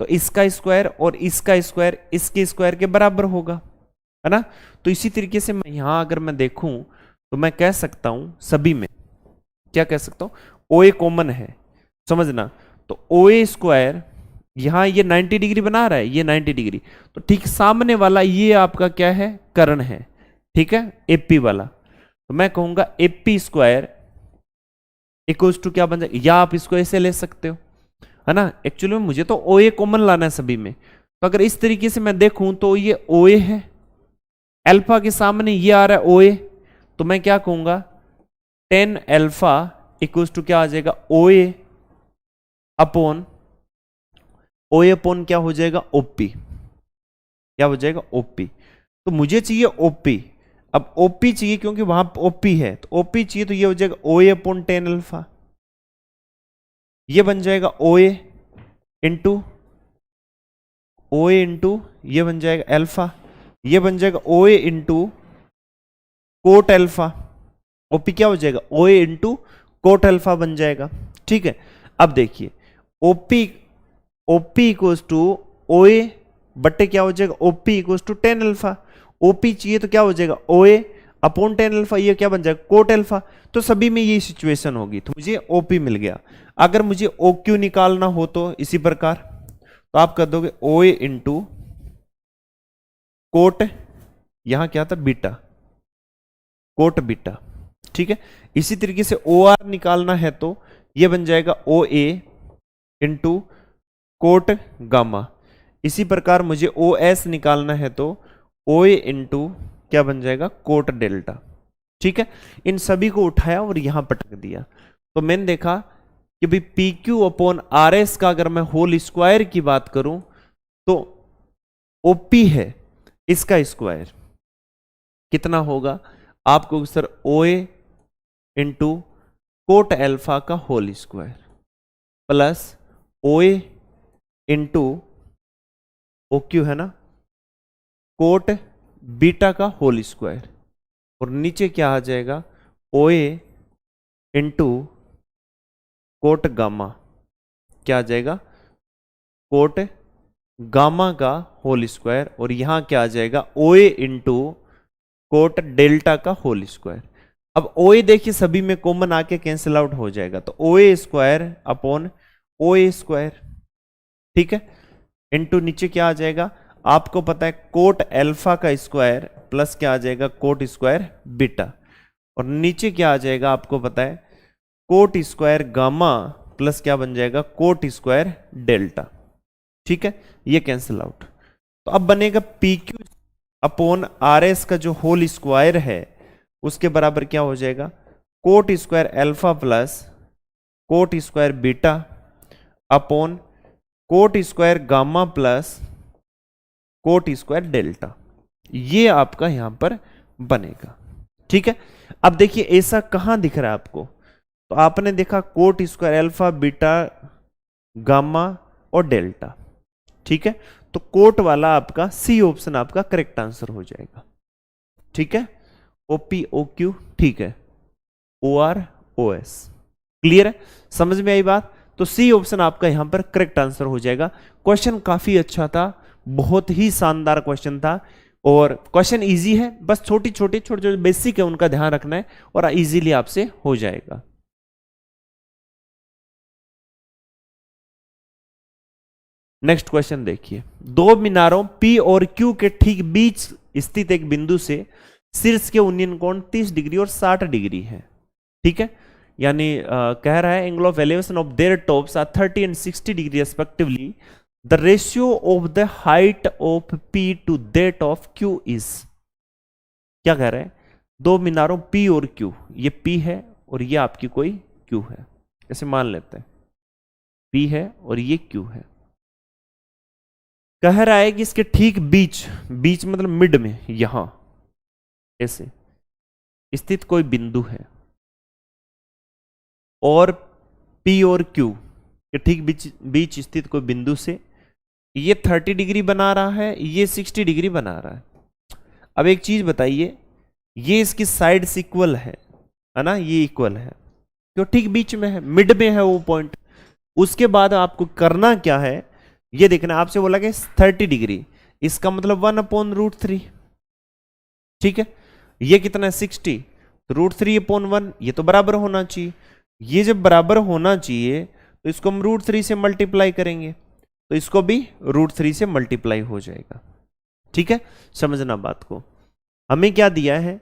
तो इसका स्क्वायर और इसका स्क्वायर इसके स्क्वायर के बराबर होगा, है ना। तो इसी तरीके से मैं यहां अगर मैं देखूं तो मैं कह सकता हूं सभी में, क्या कह सकता हूं, ओ ए कॉमन है, समझना, तो ओ ए स्क्वायर यहां ये 90 डिग्री बना रहा है, ये 90 डिग्री, तो ठीक सामने वाला ये आपका क्या है, कर्ण है, ठीक है, एपी वाला, तो मैं कहूंगा एपी स्क्वायर इक्वल्स टू क्या बन जाएगा, या आप इसको ऐसे ले सकते हो, है ना। एक्चुअली में मुझे तो ओ ए कॉमन लाना है सभी में, तो अगर इस तरीके से मैं देखूं तो ये ओ ए है, अल्फा के सामने ये आ रहा है ओ ए, तो मैं क्या कहूंगा 10 अल्फा इक्वल्स टू क्या आ जाएगा, ओ ए अपॉन, ओ ए अपॉन क्या हो जाएगा, ओपी, क्या हो जाएगा, ओपी। तो मुझे चाहिए ओपी, अब ओपी चाहिए क्योंकि वहां ओपी है, तो ओपी चाहिए तो ये हो जाएगा ओ ए अपॉन 10 अल्फा, ये बन जाएगा O A into O A into ये बन जाएगा अल्फा, ये बन जाएगा O A into cot alpha, OP क्या हो जाएगा, O A into cot alpha बन जाएगा, ठीक है। अब देखिए OP, OP equals to O A बट्टे क्या हो जाएगा, OP equals to 10 alpha, OP चाहिए तो क्या हो जाएगा, ओ ए अपॉन 10 अल्फा, ये क्या बन जाएगा, कोट अल्फा। तो सभी में ये सिचुएशन होगी, तो मुझे ओपी मिल गया। अगर मुझे ओ क्यू निकालना हो तो इसी प्रकार, तो आप कर दोगे ओ ए इंटू कोट, यहां क्या था बीटा, कोट बीटा, ठीक है। इसी तरीके से ओ आर निकालना है तो ये बन जाएगा O A into coat gamma. इसी प्रकार मुझे ओ एस निकालना है तो ओ ए इंटू क्या बन जाएगा, कोट डेल्टा, ठीक है। इन सभी को उठाया और यहां पटक दिया, तो मैंने देखा कि भाई P Q upon R S का अगर मैं होल स्क्वायर की बात करूं तो ओपी है, इसका स्क्वायर कितना होगा, आपको sir O A into coat alpha का whole square plus O A into O Q है ना कोट बीटा का होल स्क्वायर, और नीचे क्या आ जाएगा O A into coat gamma, क्या आ जाएगा कोट गामा का होल स्क्वायर, और यहां क्या आ जाएगा O A into coat delta का होल स्क्वायर। अब ओ ए देखिए सभी में कॉमन आके कैंसिल आउट हो जाएगा, तो ओ A square upon O A square, ठीक है, इंटू नीचे क्या आ जाएगा आपको पता है कोट एल्फा का स्क्वायर प्लस क्या आ जाएगा कोट स्क्वायर बीटा, और नीचे क्या आ जाएगा आपको पता है कोट स्क्वायर गामा प्लस क्या बन जाएगा कोट स्क्वायर डेल्टा, ठीक है, ये कैंसिल आउट। तो अब बनेगा P Q upon R S का जो होल स्क्वायर है उसके बराबर क्या हो जाएगा coat square alpha plus coat square beta upon coat square gamma plus coat square delta, ये आपका यहां पर बनेगा, ठीक है। अब देखिए ऐसा कहां दिख रहा है आपको, तो आपने देखा cot square alpha beta gamma और डेल्टा, ठीक है, तो कोट वाला आपका सी ऑप्शन आपका करेक्ट आंसर हो जाएगा, ठीक है, ओपी ओ क्यू, ठीक है, O R O S, clear है, समझ में आई बात। तो सी ऑप्शन आपका यहां पर करेक्ट आंसर हो जाएगा। क्वेश्चन काफी अच्छा था, बहुत ही शानदार क्वेश्चन था, और क्वेश्चन इजी है, बस छोटे छोटे बेसिक है उनका ध्यान रखना है और इजीली आपसे हो जाएगा। नेक्स्ट क्वेश्चन देखिए, दो मीनारों P और Q के ठीक बीच स्थित एक बिंदु से शीर्ष के उन्नयन कोण 30 डिग्री और 60 डिग्री है, ठीक है, यानी कह रहा है angle of elevation of their tops are 30 and 60 degree respectively, the ratio of the height of P to that of Q is, क्या कह रहा है दो मीनारों P और Q, ये P है और ये आपकी कोई Q है, ऐसे मान लेते हैं P है और ये Q है, कह रहा है कि इसके ठीक बीच, बीच मतलब मिड में यहां ऐसे स्थित कोई बिंदु है, और P और Q के ठीक बीच स्थित कोई बिंदु से ये 30 डिग्री बना रहा है, ये 60 डिग्री बना रहा है। अब एक चीज बताइए, ये इसकी साइड इक्वल है ना, ये इक्वल है क्यों, ठीक बीच में है, मिड में है वो पॉइंट। उसके बाद आपको करना क्या है, ये देखना, आपसे बोला कि 30 डिग्री, इसका मतलब 1/√3, ठीक है, ये कितना है 60, तो √3/1, ये तो बराबर होना चाहिए, ये जब बराबर होना चाहिए तो इसको हम √3 से मल्टीप्लाई करेंगे, तो इसको भी √3 से मल्टीप्लाई हो जाएगा, ठीक है, समझना बात को। हमें क्या दिया है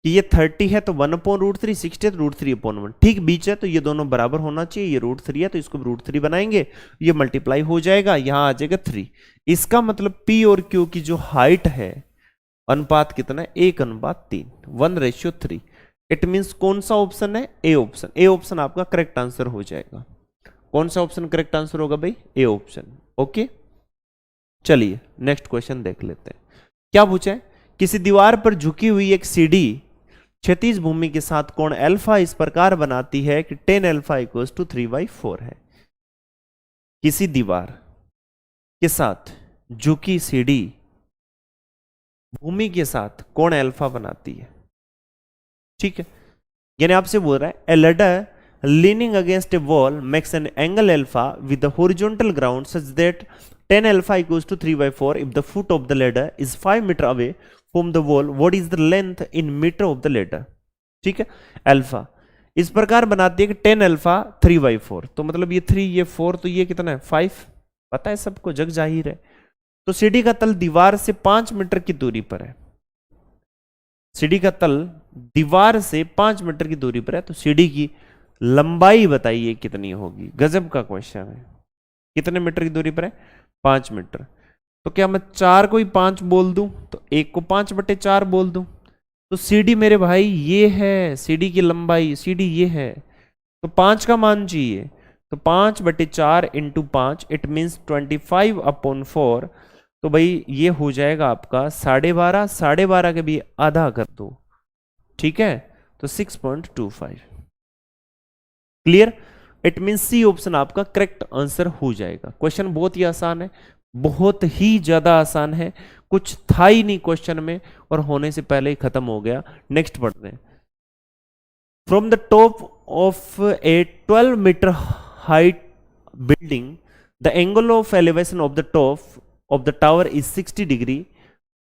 कि ये 30 है तो 1/√3, 60 है तो √3/1, ठीक बीच है तो ये दोनों बराबर होना चाहिए, ये √3 है तो इसको √3 बनाएंगे, ये मल्टीप्लाई हो जाएगा, यहां आ जाएगा 3। इसका मतलब P और Q की जो हाइट है अनुपात कितना है 1/3, 1:3। इट मींस कौन सा ऑप्शन है, ए ऑप्शन, ए ऑप्शन आपका करेक्ट आंसर हो जाएगा। कौन सा ऑप्शन करेक्ट आंसर होगा भाई, ए ऑप्शन, ओके। चलिए नेक्स्ट क्वेश्चन देख लेते हैं, क्या पूछा है, किसी दीवार पर झुकी हुई एक सीढ़ी क्षैतिज भूमि के साथ कोण अल्फा इस प्रकार बनाती है कि tan अल्फा = 3/4 है। किसी दीवार के साथ झुकी सीढ़ी भूमि के साथ कोण अल्फा बनाती है, ठीक है, यानी आपसे बोल रहा है ए ladder leaning against a wall makes an angle alpha with the horizontal ground such that tan alpha = 3/4 if the foot of the ladder is 5 metre away from the wall, what is the length in meter of the ladder, ठीक है, अल्फा इस प्रकार बनाती है कि tan अल्फा 3/4, तो मतलब ये 3 ये 4, तो ये कितना है 5, पता है सबको, जग जाहिर है। तो सीढ़ी का तल दीवार से 5 मीटर की दूरी पर है, सीढ़ी का तल दीवार से 5 मीटर की दूरी पर है, तो सीढ़ी की लंबाई बताइए कितनी होगी, गजब का क्वेश्चन है, कितने मीटर की दूरी पर है 5 मीटर, तो क्या मैं 4 को ही 5 बोल दूं, तो 1 को 5/4 बोल दूं, तो सीढ़ी मेरे भाई ये है, सीढ़ी की लंबाई, सीढ़ी ये है, तो 5 का मान चाहिए, तो 5/4 × 5 इट मीन्स 25/4, तो भाई ये हो जाएगा आपका 12.5, 12.5 के भी आधा कर दो ठीक है, तो 6.25। Clear? It mean C option आपका करेक्ट आंसर हो जाएगा। क्वेश्चन बहुत ही आसान है, बहुत ही ज्यादा आसान है, कुछ था ही नहीं क्वेश्चन में और होने से पहले ही खत्म हो गया। नेक्स्ट पढ़ते हैं। From the top of a 12 metre height building, the angle of elevation of the top of the tower is 60 degree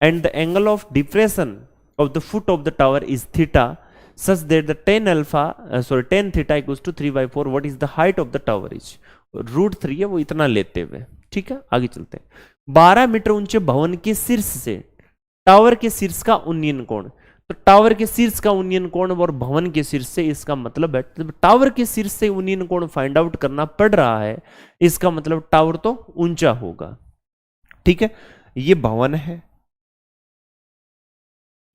and the angle of depression of the foot of the tower is theta such that the tan theta equals to 3/4. What is the height of the tower is? √3 है वो इतना लेते हुए। ठीक है, आगे चलते हैं। 12 मीटर ऊंचे भवन के शीर्ष से टावर के शीर्ष का उन्नयन कोण, तो टावर के शीर्ष का उन्नयन कोण और भवन के शीर्ष से, इसका मतलब है टावर के शीर्ष से उन्नयन कोण फाइंड आउट करना पड़ रहा है, इसका मतलब टावर तो ऊंचा होगा। ठीक है, ये भवन है,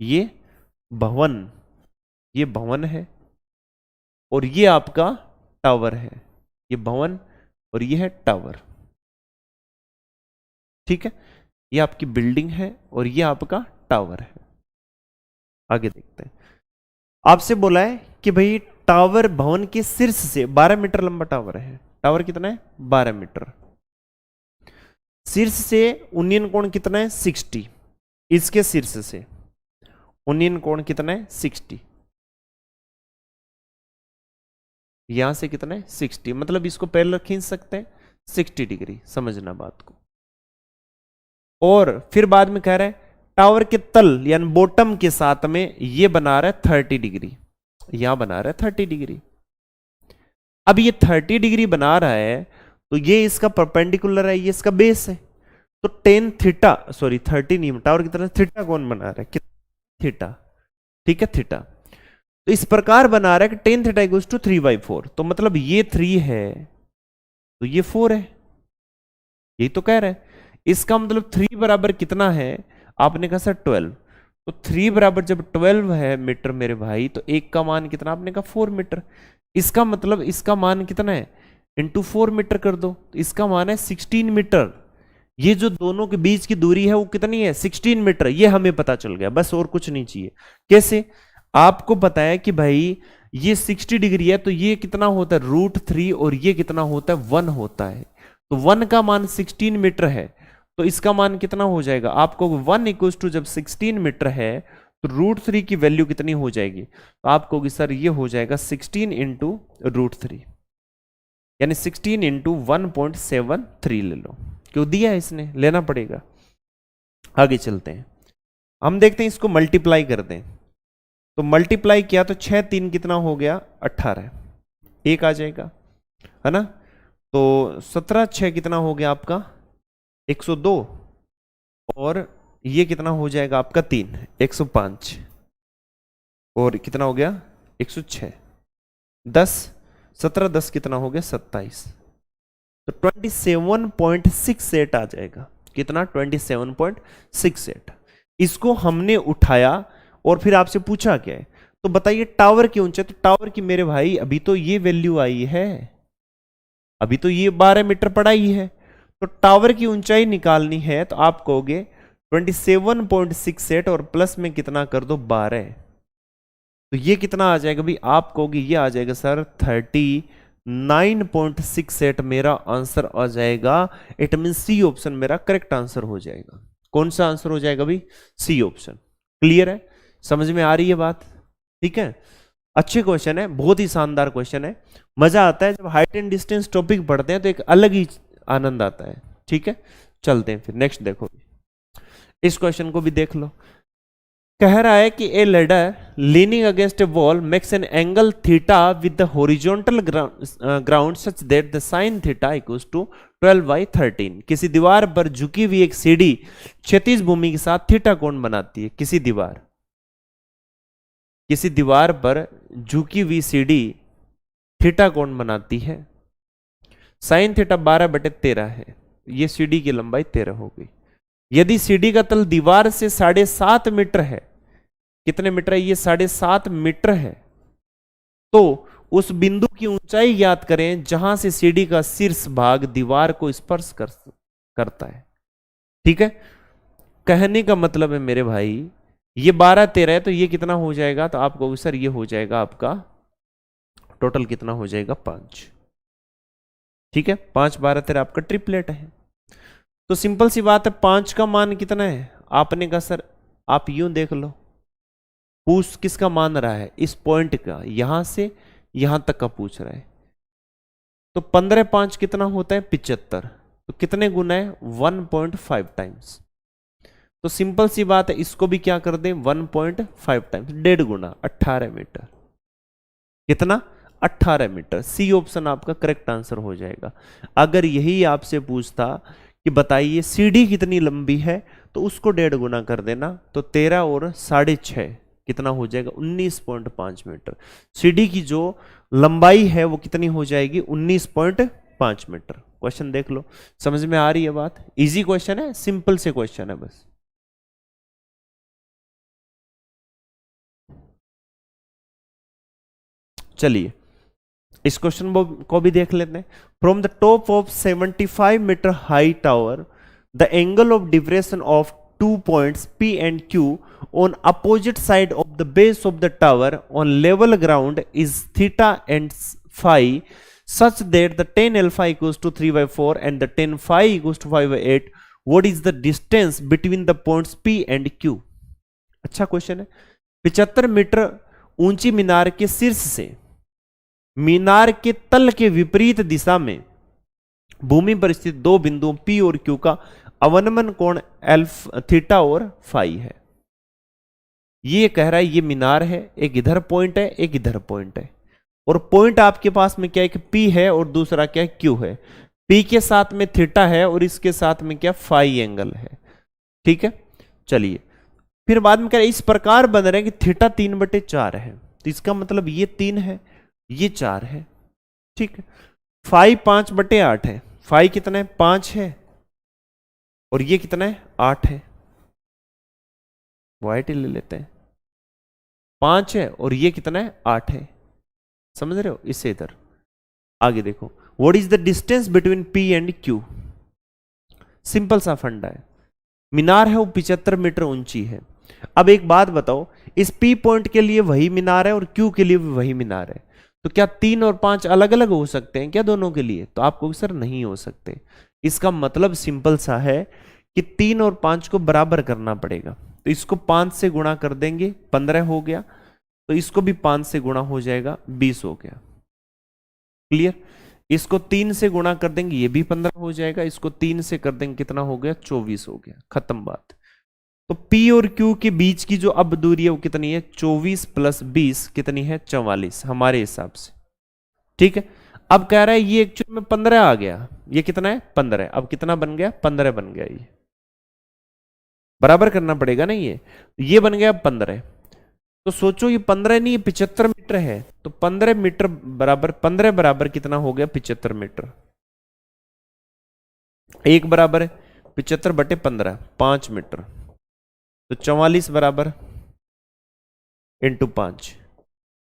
ये भवन है और ये आपका टावर है, ये भवन और ये है टावर। ठीक है, ये आपकी बिल्डिंग है और ये आपका टावर है। आगे देखते हैं। आपसे बोला है कि भाई टावर भवन के शीर्ष से 12 मीटर लंबा टावर है। टावर कितना है? 12 मीटर। शीर्ष से उन्नयन कोण कितना है? 60। इसके शीर्ष से उन्नयन कोण कितना है? 60। यहां से कितना है? 60। मतलब इसको पैरेलल खींच सकते हैं 60 डिग्री, समझना बात को। और फिर बाद में कह रहा है टावर के तल यानी बॉटम के साथ में ये बना रहा है 30 डिग्री, यहां बना रहा है 30 डिग्री। अब ये 30 डिग्री बना रहा है तो ये इसका परपेंडिकुलर है, ये इसका बेस है, तो टेन थीटा, सॉरी 30 नहीं, टावर की तरह थीटा कौन बना रहा है? थीटा। ठीक है, थीटा। तो इस प्रकार बना रहा है कि टेन थीटा इक्वल्स टू 3/4। तो मतलब ये 3 है तो ये 4 है, यही तो कह रहा है। इसका मतलब 3 बराबर कितना है? आपने कहा सर 12, तो 3 बराबर जब 12 है मीटर मेरे भाई, तो एक का मान कितना? आपने कहा 4 मीटर। इसका मतलब इसका मान कितना है? इंटू 4 मीटर कर दो, तो इसका मान है 16 मीटर। ये जो दोनों के बीच की दूरी है वो कितनी है? 16 मीटर। ये हमें पता चल गया, बस और कुछ नहीं चाहिए। कैसे? आपको पता है कि भाई ये 60 डिग्री है तो ये कितना होता है? √3 और ये कितना होता है? 1 होता है। तो 1 का मान 16 मीटर है तो इसका मान कितना हो जाएगा? आपको 1 इक्वल्स टू जब 16 मीटर है तो √3 की वैल्यू कितनी हो जाएगी? तो आप कहोगे सर ये हो जाएगा 16 इंटू √3, यानी 16 इंटू 1.73 ले लो। क्यों दिया है इसने? लेना पड़ेगा। आगे चलते हैं, हम देखते हैं इसको मल्टीप्लाई कर दें। तो मल्टीप्लाई किया तो 6 3 कितना हो गया? 18, एक आ जाएगा, है ना? तो 17 6 कितना हो गया आपका? 102। और ये कितना हो जाएगा आपका? 3 105। और कितना हो गया? 106। 10 17 10 कितना हो गया? 27। तो 27.68 आ जाएगा। कितना? 27.68। इसको हमने उठाया और फिर आपसे पूछा क्या है, तो बताइए टावर की ऊंचाई। तो टावर की मेरे भाई अभी तो ये वैल्यू आई है, अभी तो ये 12 मीटर पड़ा ही है। तो टावर की ऊंचाई निकालनी है तो आप कहोगे 27.68 और प्लस में कितना कर दो? 12। तो ये कितना आ जाएगा भाई? आप कहोगे ये आ जाएगा सर 39.68 मेरा आंसर आ जाएगा। इट मीन सी ऑप्शन मेरा करेक्ट आंसर हो जाएगा। कौन सा आंसर हो जाएगा भाई? C option. क्लियर है? समझ में आ रही है बात? ठीक है, अच्छे क्वेश्चन है, बहुत ही शानदार क्वेश्चन है। मजा आता है जब हाइट एंड डिस्टेंस टॉपिक पढ़ते हैं तो एक अलग ही आनंद आता है। ठीक है, चलते हैं फिर नेक्स्ट। देखो इस क्वेश्चन को भी देख लो। कह रहा है कि a ladder leaning against a wall makes an angle theta with the horizontal ground such that the sine theta equals to 12/13। किसी दीवार पर झुकी हुई एक सीढ़ी क्षैतिज भूमि के साथ थीटा कोण बनाती है। किसी दीवार पर झुकी हुई सीढ़ी थीटा कोण बनाती है। साइन थीटा 12/13 है, ये सीढ़ी की लंबाई 13 हो गई। यदि सीढ़ी का तल दीवार से 7.5 मीटर है, कितने मीटर है? ये 7.5 मीटर है। तो उस बिंदु की ऊंचाई ज्ञात करें जहां से सीढ़ी का शीर्ष भाग दीवार को स्पर्श करता है। ठीक है, कहने का मतलब है मेरे भाई ये 12 13 है, तो ये कितना हो जाएगा, तो आप कहोगे सर ये हो जाएगा आपका टोटल कितना हो जाएगा 5। ठीक है, 5 12 13 आपका ट्रिपलेट है। तो सिंपल सी बात है, 5 का मान कितना है, आपने कहा सर आप यूं देख लो, पूछ किसका मान रहा है, इस पॉइंट का, यहां से यहां तक का पूछ रहा है। तो 15 5 कितना होता है 75, तो कितने गुना है 1.5 टाइम्स। तो सिंपल सी बात है, इसको भी क्या कर दें 1.5 टाइम्स, 1.5 गुना 18 मीटर। कितना 18 मीटर। सी ऑप्शन आपका करेक्ट आंसर हो जाएगा। अगर यही आपसे पूछता कि बताइए सीढ़ी कितनी लंबी है, तो उसको 1.5 गुना कर देना, तो 13 और 6.5 कितना हो जाएगा 19.5 मीटर। सीढ़ी की जो लंबाई है वो कितनी हो जाएगी 19.5 मीटर। क्वेश्चन देख लो, समझ में आ रही है बात। इजी क्वेश्चन है, सिंपल से क्वेश्चन है बस। चलिए इस क्वेश्चन को भी देख लेते हैं। From the top of 75 metre high tower, the angle of depression of 2 points P and Q on opposite side of the base of the tower on level ground is theta and phi, such that the tan alpha equals to 3/4 and the tan phi equals to 5/8. What is the distance between the points P and Q? अच्छा क्वेश्चन है। 75 मीटर ऊंची मीनार के शीर्ष से मीनार के तल के विपरीत दिशा में भूमि पर स्थित दो बिंदुओं P और Q का अवनमन कोण थीटा और फाई है। ये कह रहा है ये मीनार है, एक इधर पॉइंट है एक इधर पॉइंट है, और पॉइंट आपके पास में क्या है कि P है और दूसरा क्या है Q है। P के साथ में थीटा है और इसके साथ में क्या फाई एंगल है। ठीक है, चलिए फिर बाद में कह रहे इस प्रकार बन रहे हैं कि थीटा 3/4 है, तो इसका मतलब ये 3 है ये 4 है। ठीक है, फाई 5/8 है, फाई कितना है 5 है और ये कितना है 8 है। वाइट ले लेते हैं, 5 है और ये कितना है 8 है। समझ रहे हो, इससे इधर आगे देखो, what is the distance between P and Q। Simple सा फंडा है, मीनार है वो 75 मीटर ऊंची है। अब एक बात बताओ, इस P पॉइंट के लिए वही मीनार है और Q के लिए भी वही मीनार है, तो क्या 3 और 5 अलग अलग हो सकते हैं क्या दोनों के लिए? तो आपको सर नहीं हो सकते। इसका मतलब सिंपल सा है कि 3 और 5 को बराबर करना पड़ेगा। तो इसको 5 से गुणा कर देंगे 15 हो गया, तो इसको भी 5 से गुणा हो जाएगा 20 हो गया। क्लियर? इसको 3 से गुणा कर देंगे ये भी 15 हो जाएगा, इसको 3 से कर देंगे कितना हो गया 24 हो गया। खत्म बात। तो P और Q के बीच की जो अब दूरी है वो कितनी है 24 + 20 कितनी है 44 हमारे हिसाब से। ठीक है, अब कह रहा है ये एक्चुअली में 15 आ गया, ये कितना है 15, अब कितना बन गया 15 बन गया। ये बराबर करना पड़ेगा ना, ये बन गया 15। तो सोचो ये 15 नहीं, ये 75 मीटर है, तो 15 मीटर बराबर 15 बराबर कितना हो गया 75 मीटर। एक बराबर है 75/15 5 मीटर, तो 44 बराबर इंटू 5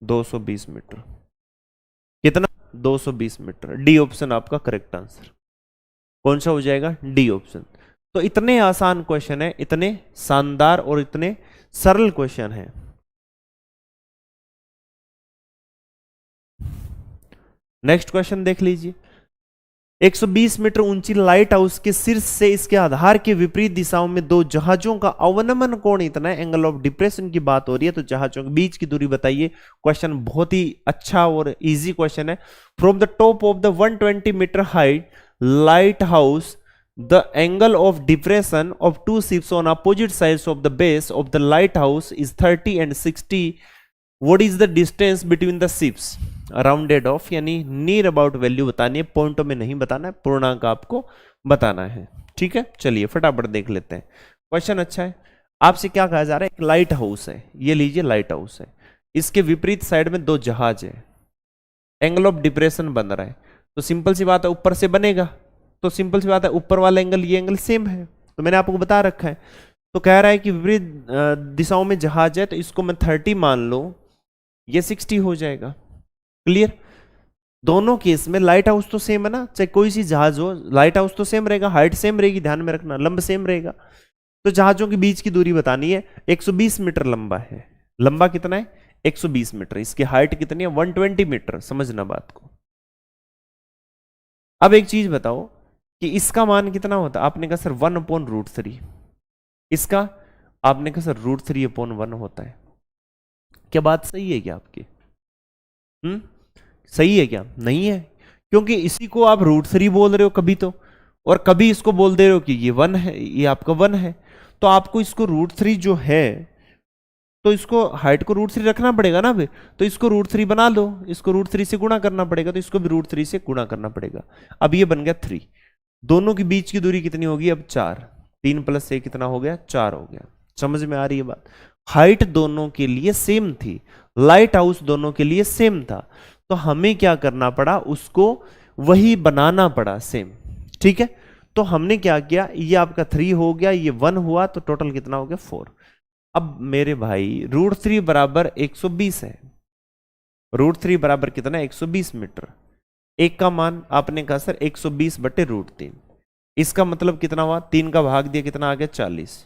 220 मीटर। कितना 220 मीटर। डी ऑप्शन आपका करेक्ट आंसर। कौन सा हो जाएगा डी ऑप्शन। तो इतने आसान क्वेश्चन है, इतने शानदार और इतने सरल क्वेश्चन है। नेक्स्ट क्वेश्चन देख लीजिए। 120 मीटर ऊंची लाइट हाउस के शीर्ष से इसके आधार के विपरीत दिशाओं में दो जहाजों का अवनमन कोण इतना है, एंगल ऑफ डिप्रेशन की बात हो रही है, तो जहाजों के बीच की दूरी बताइए। क्वेश्चन बहुत ही अच्छा और इजी क्वेश्चन है। From the top of the 120 metre height light house, the angle of depression of two ships on opposite sides of the base of the lighthouse is 30 and 60. What is the distance between the ships? Rounded off यानी नियर अबाउट वैल्यू बतानी है, पॉइंटों में नहीं बताना है, पूर्णांक आपको बताना है। ठीक है, चलिए फटाफट देख लेते हैं। क्वेश्चन अच्छा है। आपसे क्या कहा जा रहा है, एक लाइट हाउस है, ये लीजिए लाइट हाउस है, इसके विपरीत साइड में दो जहाज है, एंगल ऑफ डिप्रेशन बन रहा है। तो सिंपल सी बात है ऊपर से बनेगा, तो सिंपल सी बात है ऊपर वाला एंगल ये एंगल सेम है, तो मैंने आपको बता रखा है। तो कह रहा है कि विपरीत दिशाओं में जहाज है, तो इसको मैं 30 मान लो, ये 60 हो जाएगा। क्लियर? दोनों केस में लाइट हाउस तो सेम है ना, चाहे कोई सी जहाज हो, लाइट हाउस तो सेम रहेगा, हाइट सेम रहेगी, ध्यान में रखना, लंब सेम रहेगा। तो जहाजों के बीच की दूरी बतानी है, 120 मीटर लंबा है। लंबा कितना है? 120 मीटर। इसकी हाइट कितनी है? 120 मीटर। समझना बात को। अब एक चीज बताओ कि इसका मान कितना होता है? आपने कहा सर 1/√3। इसका आपने कहा सर √3/1 होता है। क्या बात सही है क्या आपकी? सही है क्या? नहीं है, क्योंकि इसी को आप √3 बोल रहे हो कभी तो, और कभी इसको बोल दे रहे हो कि ये 1 है, ये आपका 1 है। तो आपको इसको √3 जो है, तो इसको हाइट को √3 रखना पड़ेगा ना अभी। तो इसको √3 बना लो, इसको √3 से गुणा करना पड़ेगा, तो इसको भी √3 से गुणा करना पड़ेगा। अब ये बन गया 3। दोनों के बीच की दूरी कितनी होगी अब? 4। 3 + 1 कितना हो गया? 4 हो गया। समझ में आ रही है बात? हाइट दोनों के लिए सेम थी, लाइट हाउस दोनों के लिए सेम था, तो हमें क्या करना पड़ा? उसको वही बनाना पड़ा सेम। ठीक है, तो हमने क्या किया? ये आपका 3 हो गया, ये 1 हुआ, तो टोटल कितना हो गया? 4। अब मेरे भाई √3 बराबर 120 है। √3 बराबर कितना है? 120 मीटर। एक का मान आपने कहा सर 120/√3। इसका मतलब कितना हुआ? 3 का भाग दिया, कितना आ गया? 40।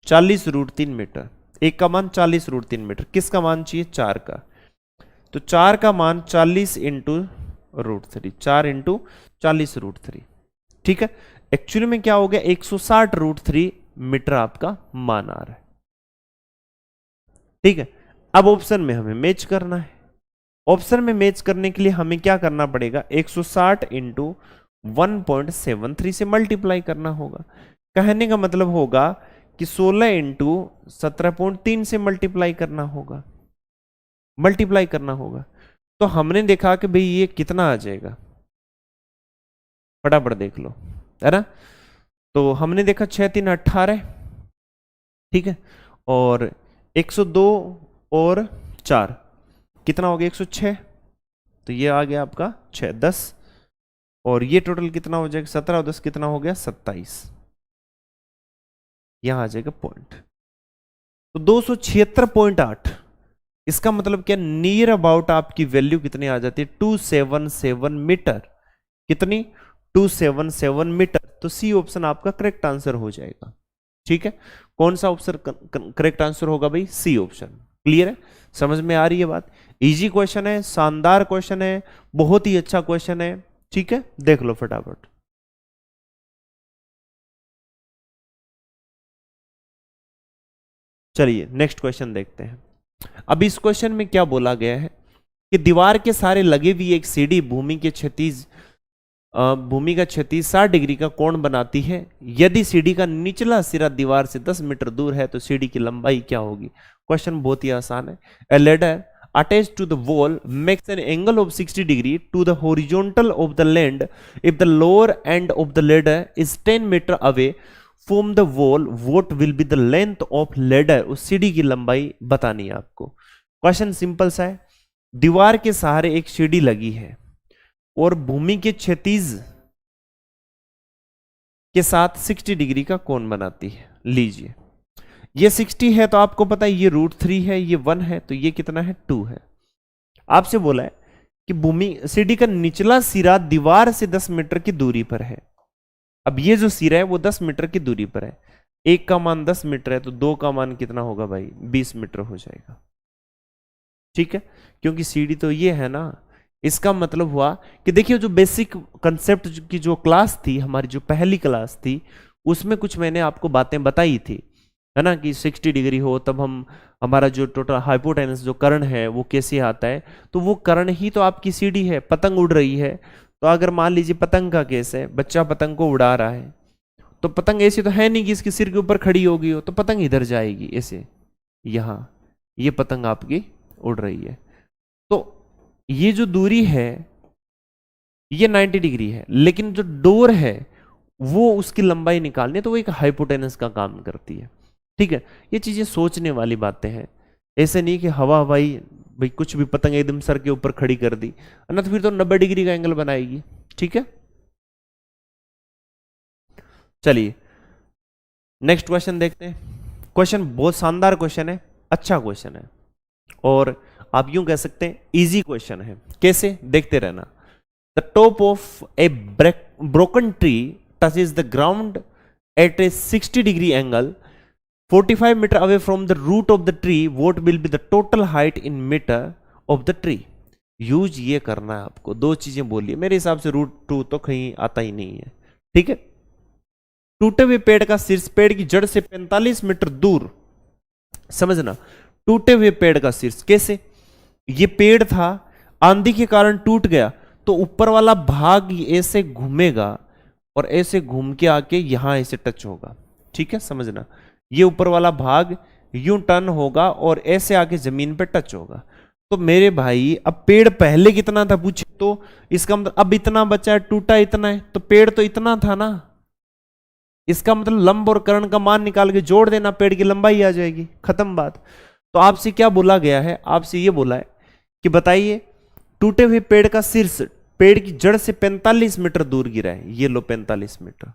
40 √3 मीटर। एक का मान 40 √3 मीटर। किसका मान चाहिए? 4 का। तो 4 का मान 40 इंटू √3, 4 इंटू 40 √3। ठीक है, एक्चुअली में क्या हो गया? 160 √3 मीटर आपका मान आ रहा है। ठीक है, अब ऑप्शन में हमें मैच करना है। ऑप्शन में मैच करने के लिए हमें क्या करना पड़ेगा? 160 इंटू 1.73 से मल्टीप्लाई करना होगा। कहने का मतलब होगा कि 16 इंटू 17.3 से मल्टीप्लाई करना होगा। मल्टीप्लाई करना होगा। तो हमने देखा कि भाई ये कितना आ जाएगा, फटाफट देख लो, है ना? तो हमने देखा 6 3 18, ठीक है, और 102 और 4 कितना हो गया? 106। तो ये आ गया आपका 6 10, और ये टोटल कितना हो जाएगा? 17 और 10 कितना हो गया? 27। यहां आ जाएगा पॉइंट। तो 276.8। इसका मतलब क्या? नियर अबाउट आपकी वैल्यू कितनी आ जाती है? 277 मीटर। कितनी? 277 मीटर। तो सी ऑप्शन आपका करेक्ट आंसर हो जाएगा। ठीक है, कौन सा ऑप्शन करेक्ट आंसर होगा भाई? C option. क्लियर है? समझ में आ रही है बात? इजी क्वेश्चन है, शानदार क्वेश्चन है, बहुत ही अच्छा क्वेश्चन है। ठीक है, देख लो फटाफट। चलिए नेक्स्ट क्वेश्चन देखते हैं। अब इस क्वेश्चन में क्या बोला गया है कि दीवार के सारे लगे हुई एक सीढ़ी भूमि का क्षैतिज 60 डिग्री का कोण बनाती है। यदि सीढ़ी का निचला सिरा दीवार से 10 मीटर दूर है तो सीढ़ी की लंबाई क्या होगी? क्वेश्चन बहुत ही आसान है। ए ladder attached to the wall makes an angle of 60 degree to the horizontal of the land if the lower end of the ladder is 10 meter away from the wall. What will be the length of ladder? उस सीढ़ी की लंबाई बतानी है आपको। क्वेश्चन सिंपल सा है। दीवार के सहारे एक सीढ़ी लगी है और भूमि के क्षैतिज के साथ 60 डिग्री का कोण बनाती है। लीजिए, ये 60 है तो आपको पता है ये √3 है, ये 1 है, तो ये कितना है? 2 है। आपसे बोला है कि भूमि सीढ़ी का निचला सिरा दीवार से 10 मीटर की दूरी पर है। अब ये जो सिरा है वो 10 मीटर की दूरी पर है। एक का मान 10 मीटर है तो दो का मान कितना होगा भाई? 20 मीटर हो जाएगा। ठीक है, क्योंकि सीढ़ी तो ये है ना। इसका मतलब हुआ कि देखिए, जो बेसिक कंसेप्ट की जो क्लास थी, हमारी जो पहली क्लास थी, उसमें कुछ मैंने आपको बातें बताई थी, है ना, कि 60 डिग्री हो तब हमारा जो टोटल हाइपोटेनस जो कर्ण है वो कैसे आता है। तो वो कर्ण ही तो आपकी सीढ़ी है। पतंग उड़ रही है, तो अगर मान लीजिए पतंग का केस है, बच्चा पतंग को उड़ा रहा है, तो पतंग ऐसी तो है नहीं कि इसके सिर के ऊपर खड़ी होगी हो, तो पतंग इधर जाएगी ऐसे। यहां ये पतंग आपकी उड़ रही है, तो ये जो दूरी है ये 90 डिग्री है, लेकिन जो डोर है वो उसकी लंबाई निकालनी है, तो वो एक हाइपोटेनस का काम करती है। ठीक है, ये चीजें सोचने वाली बातें हैं। ऐसे नहीं कि हवा हवाई भाई कुछ भी पतंग एकदम सर के ऊपर खड़ी कर दी ना, तो फिर तो 90 डिग्री का एंगल बनाएगी। ठीक है, चलिए नेक्स्ट क्वेश्चन देखते हैं। क्वेश्चन बहुत शानदार क्वेश्चन है, अच्छा क्वेश्चन है, और आप यूं कह सकते हैं इजी क्वेश्चन है। कैसे? देखते रहना। The top of a broken tree touches the ground at a 60 degree angle 45 metre away from the root of the tree, what will be the total height in metre of the tree. Use ये करना है आपको, दो चीजें बोलिए, मेरे हिसाब से √2 तो कहीं आता ही नहीं है, ठीक है। टूटे हुए पेड़ का शीर्ष पेड़ की जड़ से 45 मीटर दूर, समझना, टूटे हुए पेड़ का शीर्ष कैसे, ये पेड़ था, आंधी के कारण टूट गया, तो ऊपर वाला भाग ऐसे घूमेगा और ऐसे घूम के आके यहां ऐसे टच होगा, ठीक है, समझना, ये ऊपर वाला भाग यूं टर्न होगा और ऐसे आके जमीन पे टच होगा। तो मेरे भाई अब पेड़ पहले कितना था पूछे तो इसका मतलब अब इतना बचा है, टूटा इतना है, तो पेड़ तो इतना था ना, इसका मतलब लंब और कर्ण का मान निकाल के जोड़ देना, पेड़ की लंबाई आ जाएगी, खत्म बात। तो आपसे क्या बोला गया है, आपसे ये बोला है कि बताइए टूटे हुए पेड़ का शीर्ष पेड़ की जड़ से 45 मीटर दूर गिरा है, ये लो 45 मीटर,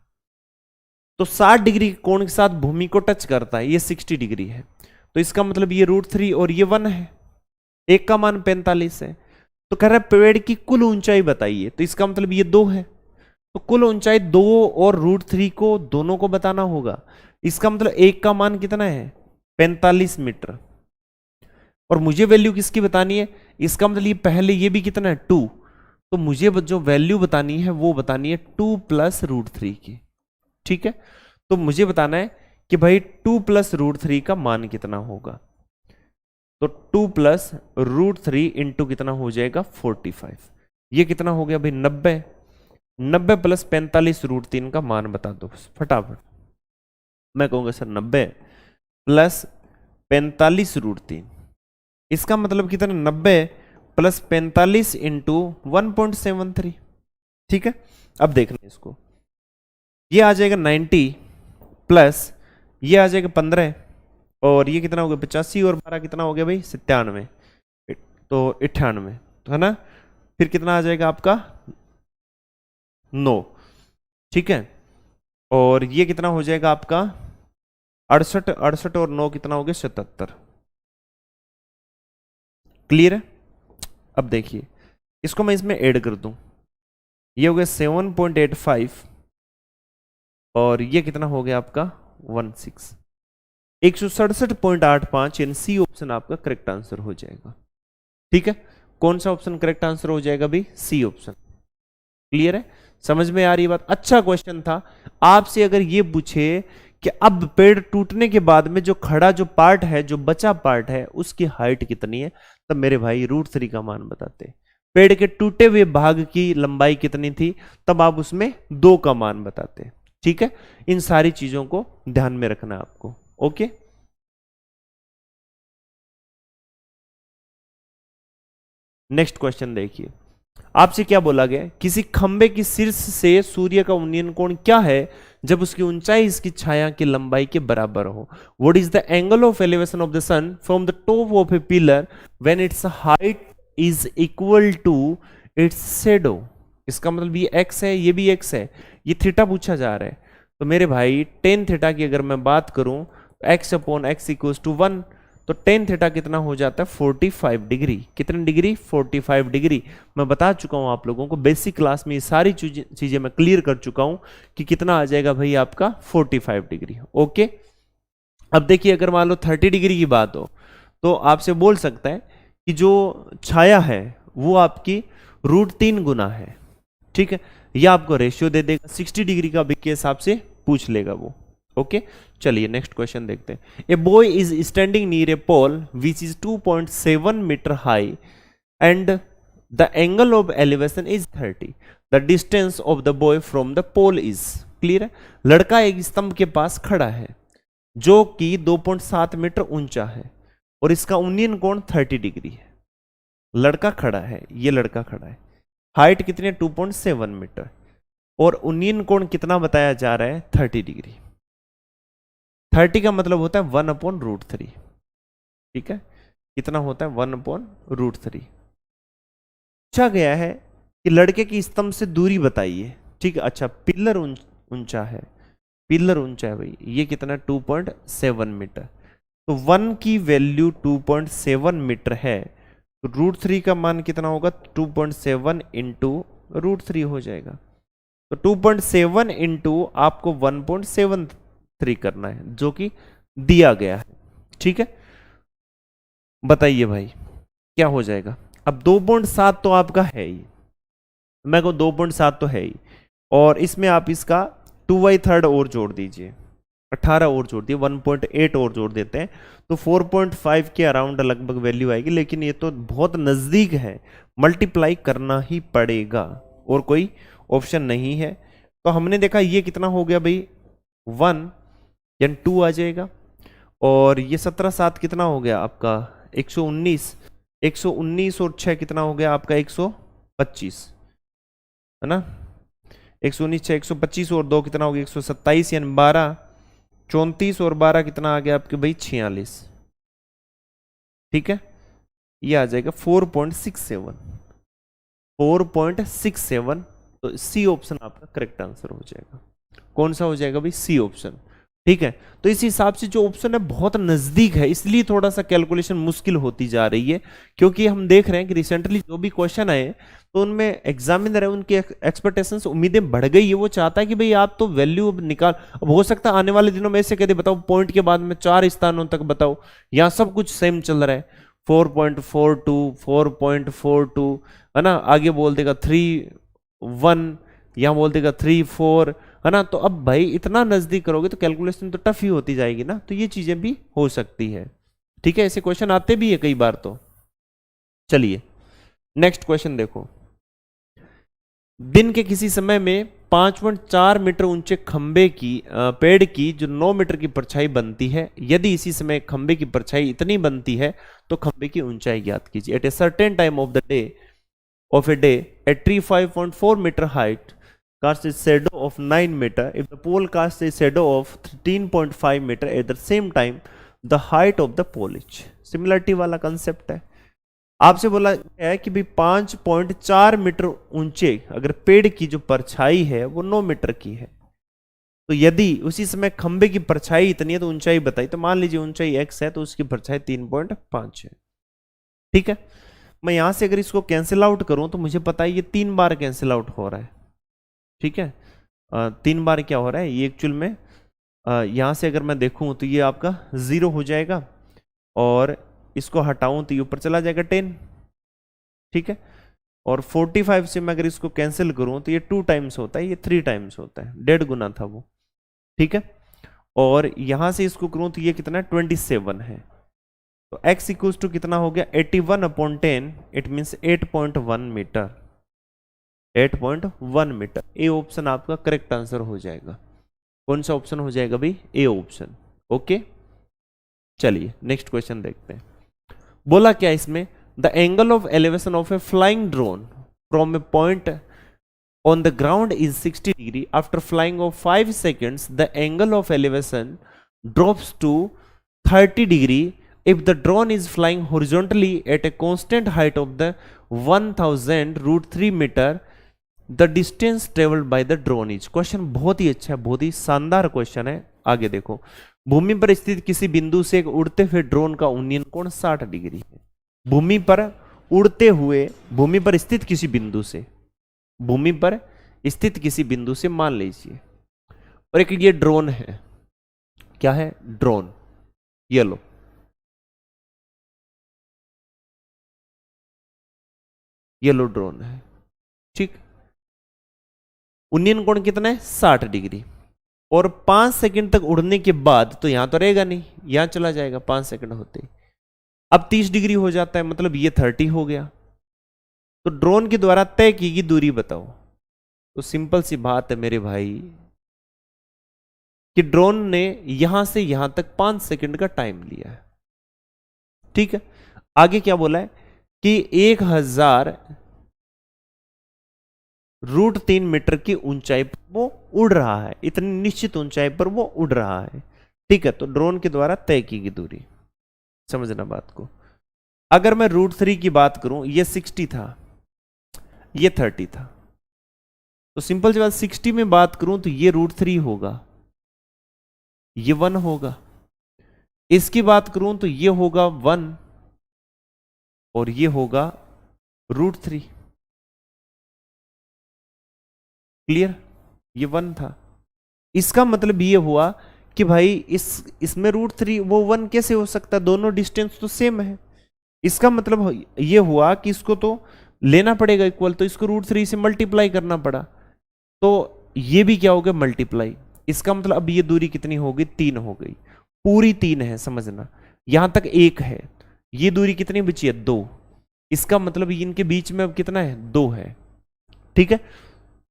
तो 60 डिग्री के कोण के साथ भूमि को टच करता है, ये 60 डिग्री है, तो इसका मतलब ये √3 और ये 1 है, एक का मान 45 है। तो कह रहा है पेड़ की कुल ऊंचाई बताइए, तो इसका मतलब ये 2 है, तो कुल ऊंचाई 2 और √3 को दोनों को बताना होगा, इसका मतलब एक का मान कितना है 45 मीटर, और मुझे वैल्यू किसकी बतानी है, इसका मतलब ये पहले ये भी कितना है 2, तो मुझे जो वैल्यू बतानी है वो बतानी है 2 + √3 की, ठीक है। तो मुझे बताना है कि भाई 2 + √3 का मान कितना होगा, तो 2 + √3 इंटू कितना हो जाएगा 45, ये कितना हो गया भाई 90, 90 + 45 √3 का मान बता दो फटाफट। मैं कहूंगा सर 90 + 45 √3, इसका मतलब कितना 90 + 45 इंटू 1.73, ठीक है। अब देखना इसको, ये आ जाएगा 90 प्लस ये आ जाएगा 15, और ये कितना हो गया 85, और 12 कितना हो गया भाई 97, तो 98, तो है ना, फिर कितना आ जाएगा आपका 9, ठीक है, और ये कितना हो जाएगा आपका 68, 68 और 9 कितना हो गया 77, क्लियर है। अब देखिए इसको मैं इसमें ऐड कर दूं, ये हो गया 7.85, और ये कितना हो गया आपका 16, 167.85, यानी सी ऑप्शन आपका करेक्ट आंसर हो जाएगा, ठीक है। कौन सा ऑप्शन करेक्ट आंसर हो जाएगा भाई, सी ऑप्शन, क्लियर है, समझ में आ रही बात। अच्छा क्वेश्चन था, आपसे अगर ये पूछे कि अब पेड़ टूटने के बाद में जो खड़ा जो पार्ट है, जो बचा पार्ट है, उसकी हाइट कितनी है, तब मेरे भाई √3 का मान बताते। पेड़ के टूटे हुए भाग की लंबाई कितनी थी, तब आप उसमें 2 का मान बताते, ठीक है। इन सारी चीजों को ध्यान में रखना है आपको, ओके। नेक्स्ट क्वेश्चन देखिए, आपसे क्या बोला गया, किसी खंबे की शीर्ष से सूर्य का उन्नयन कोण क्या है जब उसकी ऊंचाई इसकी छाया की लंबाई के बराबर हो। What is the angle of elevation of the sun from the top of a pillar when its height is equal to its shadow. इसका मतलब ये x है, ये भी x है, ये थीटा पूछा जा रहा है, तो मेरे भाई tan थीटा की अगर मैं बात करूं तो x/x = 1, तो tan थीटा कितना हो जाता है 45 डिग्री, कितने डिग्री 45 डिग्री। मैं बता चुका हूं आप लोगों को बेसिक क्लास में, ये सारी चीजें मैं क्लियर कर चुका हूं कि कितना आ जाएगा भाई आपका 45 डिग्री, ओके। अब देखिए अगर मान लो 30 डिग्री की बात हो तो आपसे बोल सकता है कि जो छाया है वो आपकी √3 गुना है, ठीक है, या आपको रेशियो दे देगा, 60 डिग्री का भी के हिसाब से पूछ लेगा वो, ओके। चलिए नेक्स्ट क्वेश्चन देखते हैं। A boy is standing near a pole which is 2.7 metre high and the angle of elevation is 30, the distance of the boy from the pole is, clear है। लड़का एक स्तंभ के पास खड़ा है जो कि 2.7 मीटर ऊंचा है और इसका उन्नयन कोण 30 डिग्री है। लड़का खड़ा है, ये लड़का खड़ा है, हाइट कितनी है 2.7 मीटर, और उन्नयन कोण कितना बताया जा रहा है 30 डिग्री। 30 का मतलब होता है 1/√3, ठीक है, कितना होता है 1/√3। पूछा गया है कि लड़के की स्तंभ से दूरी बताइए, ठीक है। अच्छा पिलर ऊंचा है, पिलर ऊंचा है भाई, ये कितना 2.7 मीटर, तो 1 की वैल्यू 2.7 मीटर है, तो √3 का मान कितना होगा 2.7 इंटू √3 हो जाएगा, तो 2.7 इंटू आपको 1.73 करना है जो कि दिया गया है। ठीक है, बताइए भाई क्या हो जाएगा। अब 2.7 तो आपका है ही, मैं को 2.7 तो है ही, और इसमें आप इसका 2/3 और जोड़ दीजिए, 18 और जोड़ दिए, 1.8 और जोड़ देते हैं तो 4.5 के अराउंड लगभग वैल्यू आएगी। लेकिन ये तो बहुत नजदीक है, मल्टीप्लाई करना ही पड़ेगा और कोई ऑप्शन नहीं है। तो हमने देखा ये कितना हो गया भाई, 1 यानी 2 आ जाएगा, और ये 17/7 कितना हो गया आपका 119, 119 और 6 कितना हो गया आपका 125, है ना। 119 6 125 और 2 कितना हो गया 127, यानी 12, 34 और 12 कितना आ गया आपके भाई 46। ठीक है, ये आ जाएगा 4.67, 4.67। तो सी ऑप्शन आपका करेक्ट आंसर हो जाएगा। कौन सा हो जाएगा भाई, सी ऑप्शन। ठीक है, तो इस हिसाब से जो ऑप्शन है बहुत नजदीक है, इसलिए थोड़ा सा कैलकुलेशन मुश्किल होती जा रही है, क्योंकि हम देख रहे हैं कि रिसेंटली जो भी क्वेश्चन आए तो उनमें एग्जामिनर है उनकी एक्सपेक्टेशंस, उम्मीदें बढ़ गई है। वो चाहता है कि भाई आप तो वैल्यू अब निकाल, अब हो सकता है आने वाले दिनों में ऐसे कहते बताओ पॉइंट के बाद में 4 स्थानों तक बताओ, यहाँ सब कुछ सेम चल रहा है, 4.42, 4.42, है ना, आगे बोल देगा 3.1, यहाँ बोल देगा 3.4, है ना। तो अब भाई इतना नजदीक करोगे तो कैलकुलेशन तो टफ ही होती जाएगी ना, तो ये चीजें भी हो सकती है। ठीक है, ऐसे क्वेश्चन आते भी है कई बार। तो चलिए नेक्स्ट क्वेश्चन देखो। दिन के किसी समय में 5.4 मीटर ऊंचे खंबे की पेड़ की जो 9 मीटर की परछाई बनती है, यदि इसी समय खंबे की परछाई इतनी बनती है तो खंबे की ऊंचाई ज्ञात कीजिए। At a certain time of the day of a day, a tree 5.4 meter height casts a shadow of 9 meter. If the pole casts a shadow of 13.5 meter at the same time, the height of the pole is. Similarity वाला कंसेप्ट है। आपसे बोला है कि भाई 5.4 मीटर ऊंचे अगर पेड़ की जो परछाई है वो 9 मीटर की है, तो यदि उसी समय खंबे की परछाई इतनी है तो ऊंचाई बताई। तो मान लीजिए ऊंचाई x है तो उसकी परछाई 3.5 है। ठीक है, मैं यहां से अगर इसको कैंसिल आउट करूं तो मुझे पता है ये 3 बार कैंसिल आउट हो रहा है। ठीक है, 3 बार क्या हो रहा है ये एक्चुअल में, यहां से अगर मैं देखूं तो ये आपका 0 हो जाएगा, और इसको हटाऊं तो ये ऊपर चला जाएगा 10। ठीक है, और 45 से मैं अगर इसको कैंसिल करूं तो ये 2 टाइम्स होता है, ये 3 टाइम्स होता है, 1.5 गुना था वो। ठीक है, और यहां से इसको करूं तो ये कितना है 27 है। तो x इक्वल्स टू कितना हो गया 81/10, it means 8.1 metre, 8.1 metre. A option आपका करेक्ट आंसर हो जाएगा। कौन सा ऑप्शन हो जाएगा भाई, ए ऑप्शन। ओके, चलिए नेक्स्ट क्वेश्चन देखते हैं। बोला क्या इसमें, the angle of elevation of a flying drone from a point on the ground is 60 degree. After flying of 5 seconds, the angle of elevation drops to 30 degree. If the drone is flying horizontally at a constant height of the 1000√3 meter, the distance traveled by the drone is. Question बहुत ही अच्छा है, बहुत ही शानदार क्वेश्चन है। आगे देखो, भूमि पर स्थित किसी बिंदु से एक उड़ते हुए ड्रोन का उन्नयन कोण 60 डिग्री है। भूमि पर उड़ते हुए, भूमि पर स्थित किसी बिंदु से, भूमि पर स्थित किसी बिंदु से मान लीजिए, और एक ये ड्रोन है, क्या है ड्रोन, ये लो, ये लो ड्रोन है। ठीक, उन्नयन कोण कितना है 60 डिग्री, और 5 सेकंड तक उड़ने के बाद तो यहां तो रहेगा नहीं, यहां चला जाएगा 5 सेकंड होते ही। अब 30 डिग्री हो जाता है, मतलब ये 30 हो गया। तो ड्रोन के द्वारा तय की गई दूरी बताओ। तो सिंपल सी बात है मेरे भाई कि ड्रोन ने यहां से यहां तक 5 सेकंड का टाइम लिया है। ठीक है, आगे क्या बोला है कि 1000√3 मीटर की ऊंचाई पर वो उड़ रहा है, इतनी निश्चित ऊंचाई पर वो उड़ रहा है। ठीक है, तो ड्रोन के द्वारा तय की गई दूरी, समझना बात को। अगर मैं √3 की बात करूं, ये 60 था, ये 30 था, तो सिंपल सी बात 60 में बात करूं तो ये √3 होगा, ये 1 होगा। इसकी बात करूं तो ये होगा 1 और ये होगा √3। क्लियर, ये 1 था। इसका मतलब ये हुआ कि भाई इसमें √3 वो 1 कैसे हो सकता है, दोनों डिस्टेंस तो सेम है। इसका मतलब ये हुआ कि इसको तो लेना पड़ेगा इक्वल, तो इसको √3 से मल्टीप्लाई करना पड़ा, तो ये भी क्या हो गया मल्टीप्लाई। इसका मतलब अब ये दूरी कितनी हो गई, 3 हो गई, पूरी 3 है, समझना। यहां तक 1 है, ये दूरी कितनी बची है, 2। इसका मतलब इनके बीच में अब कितना है, 2 है। ठीक है,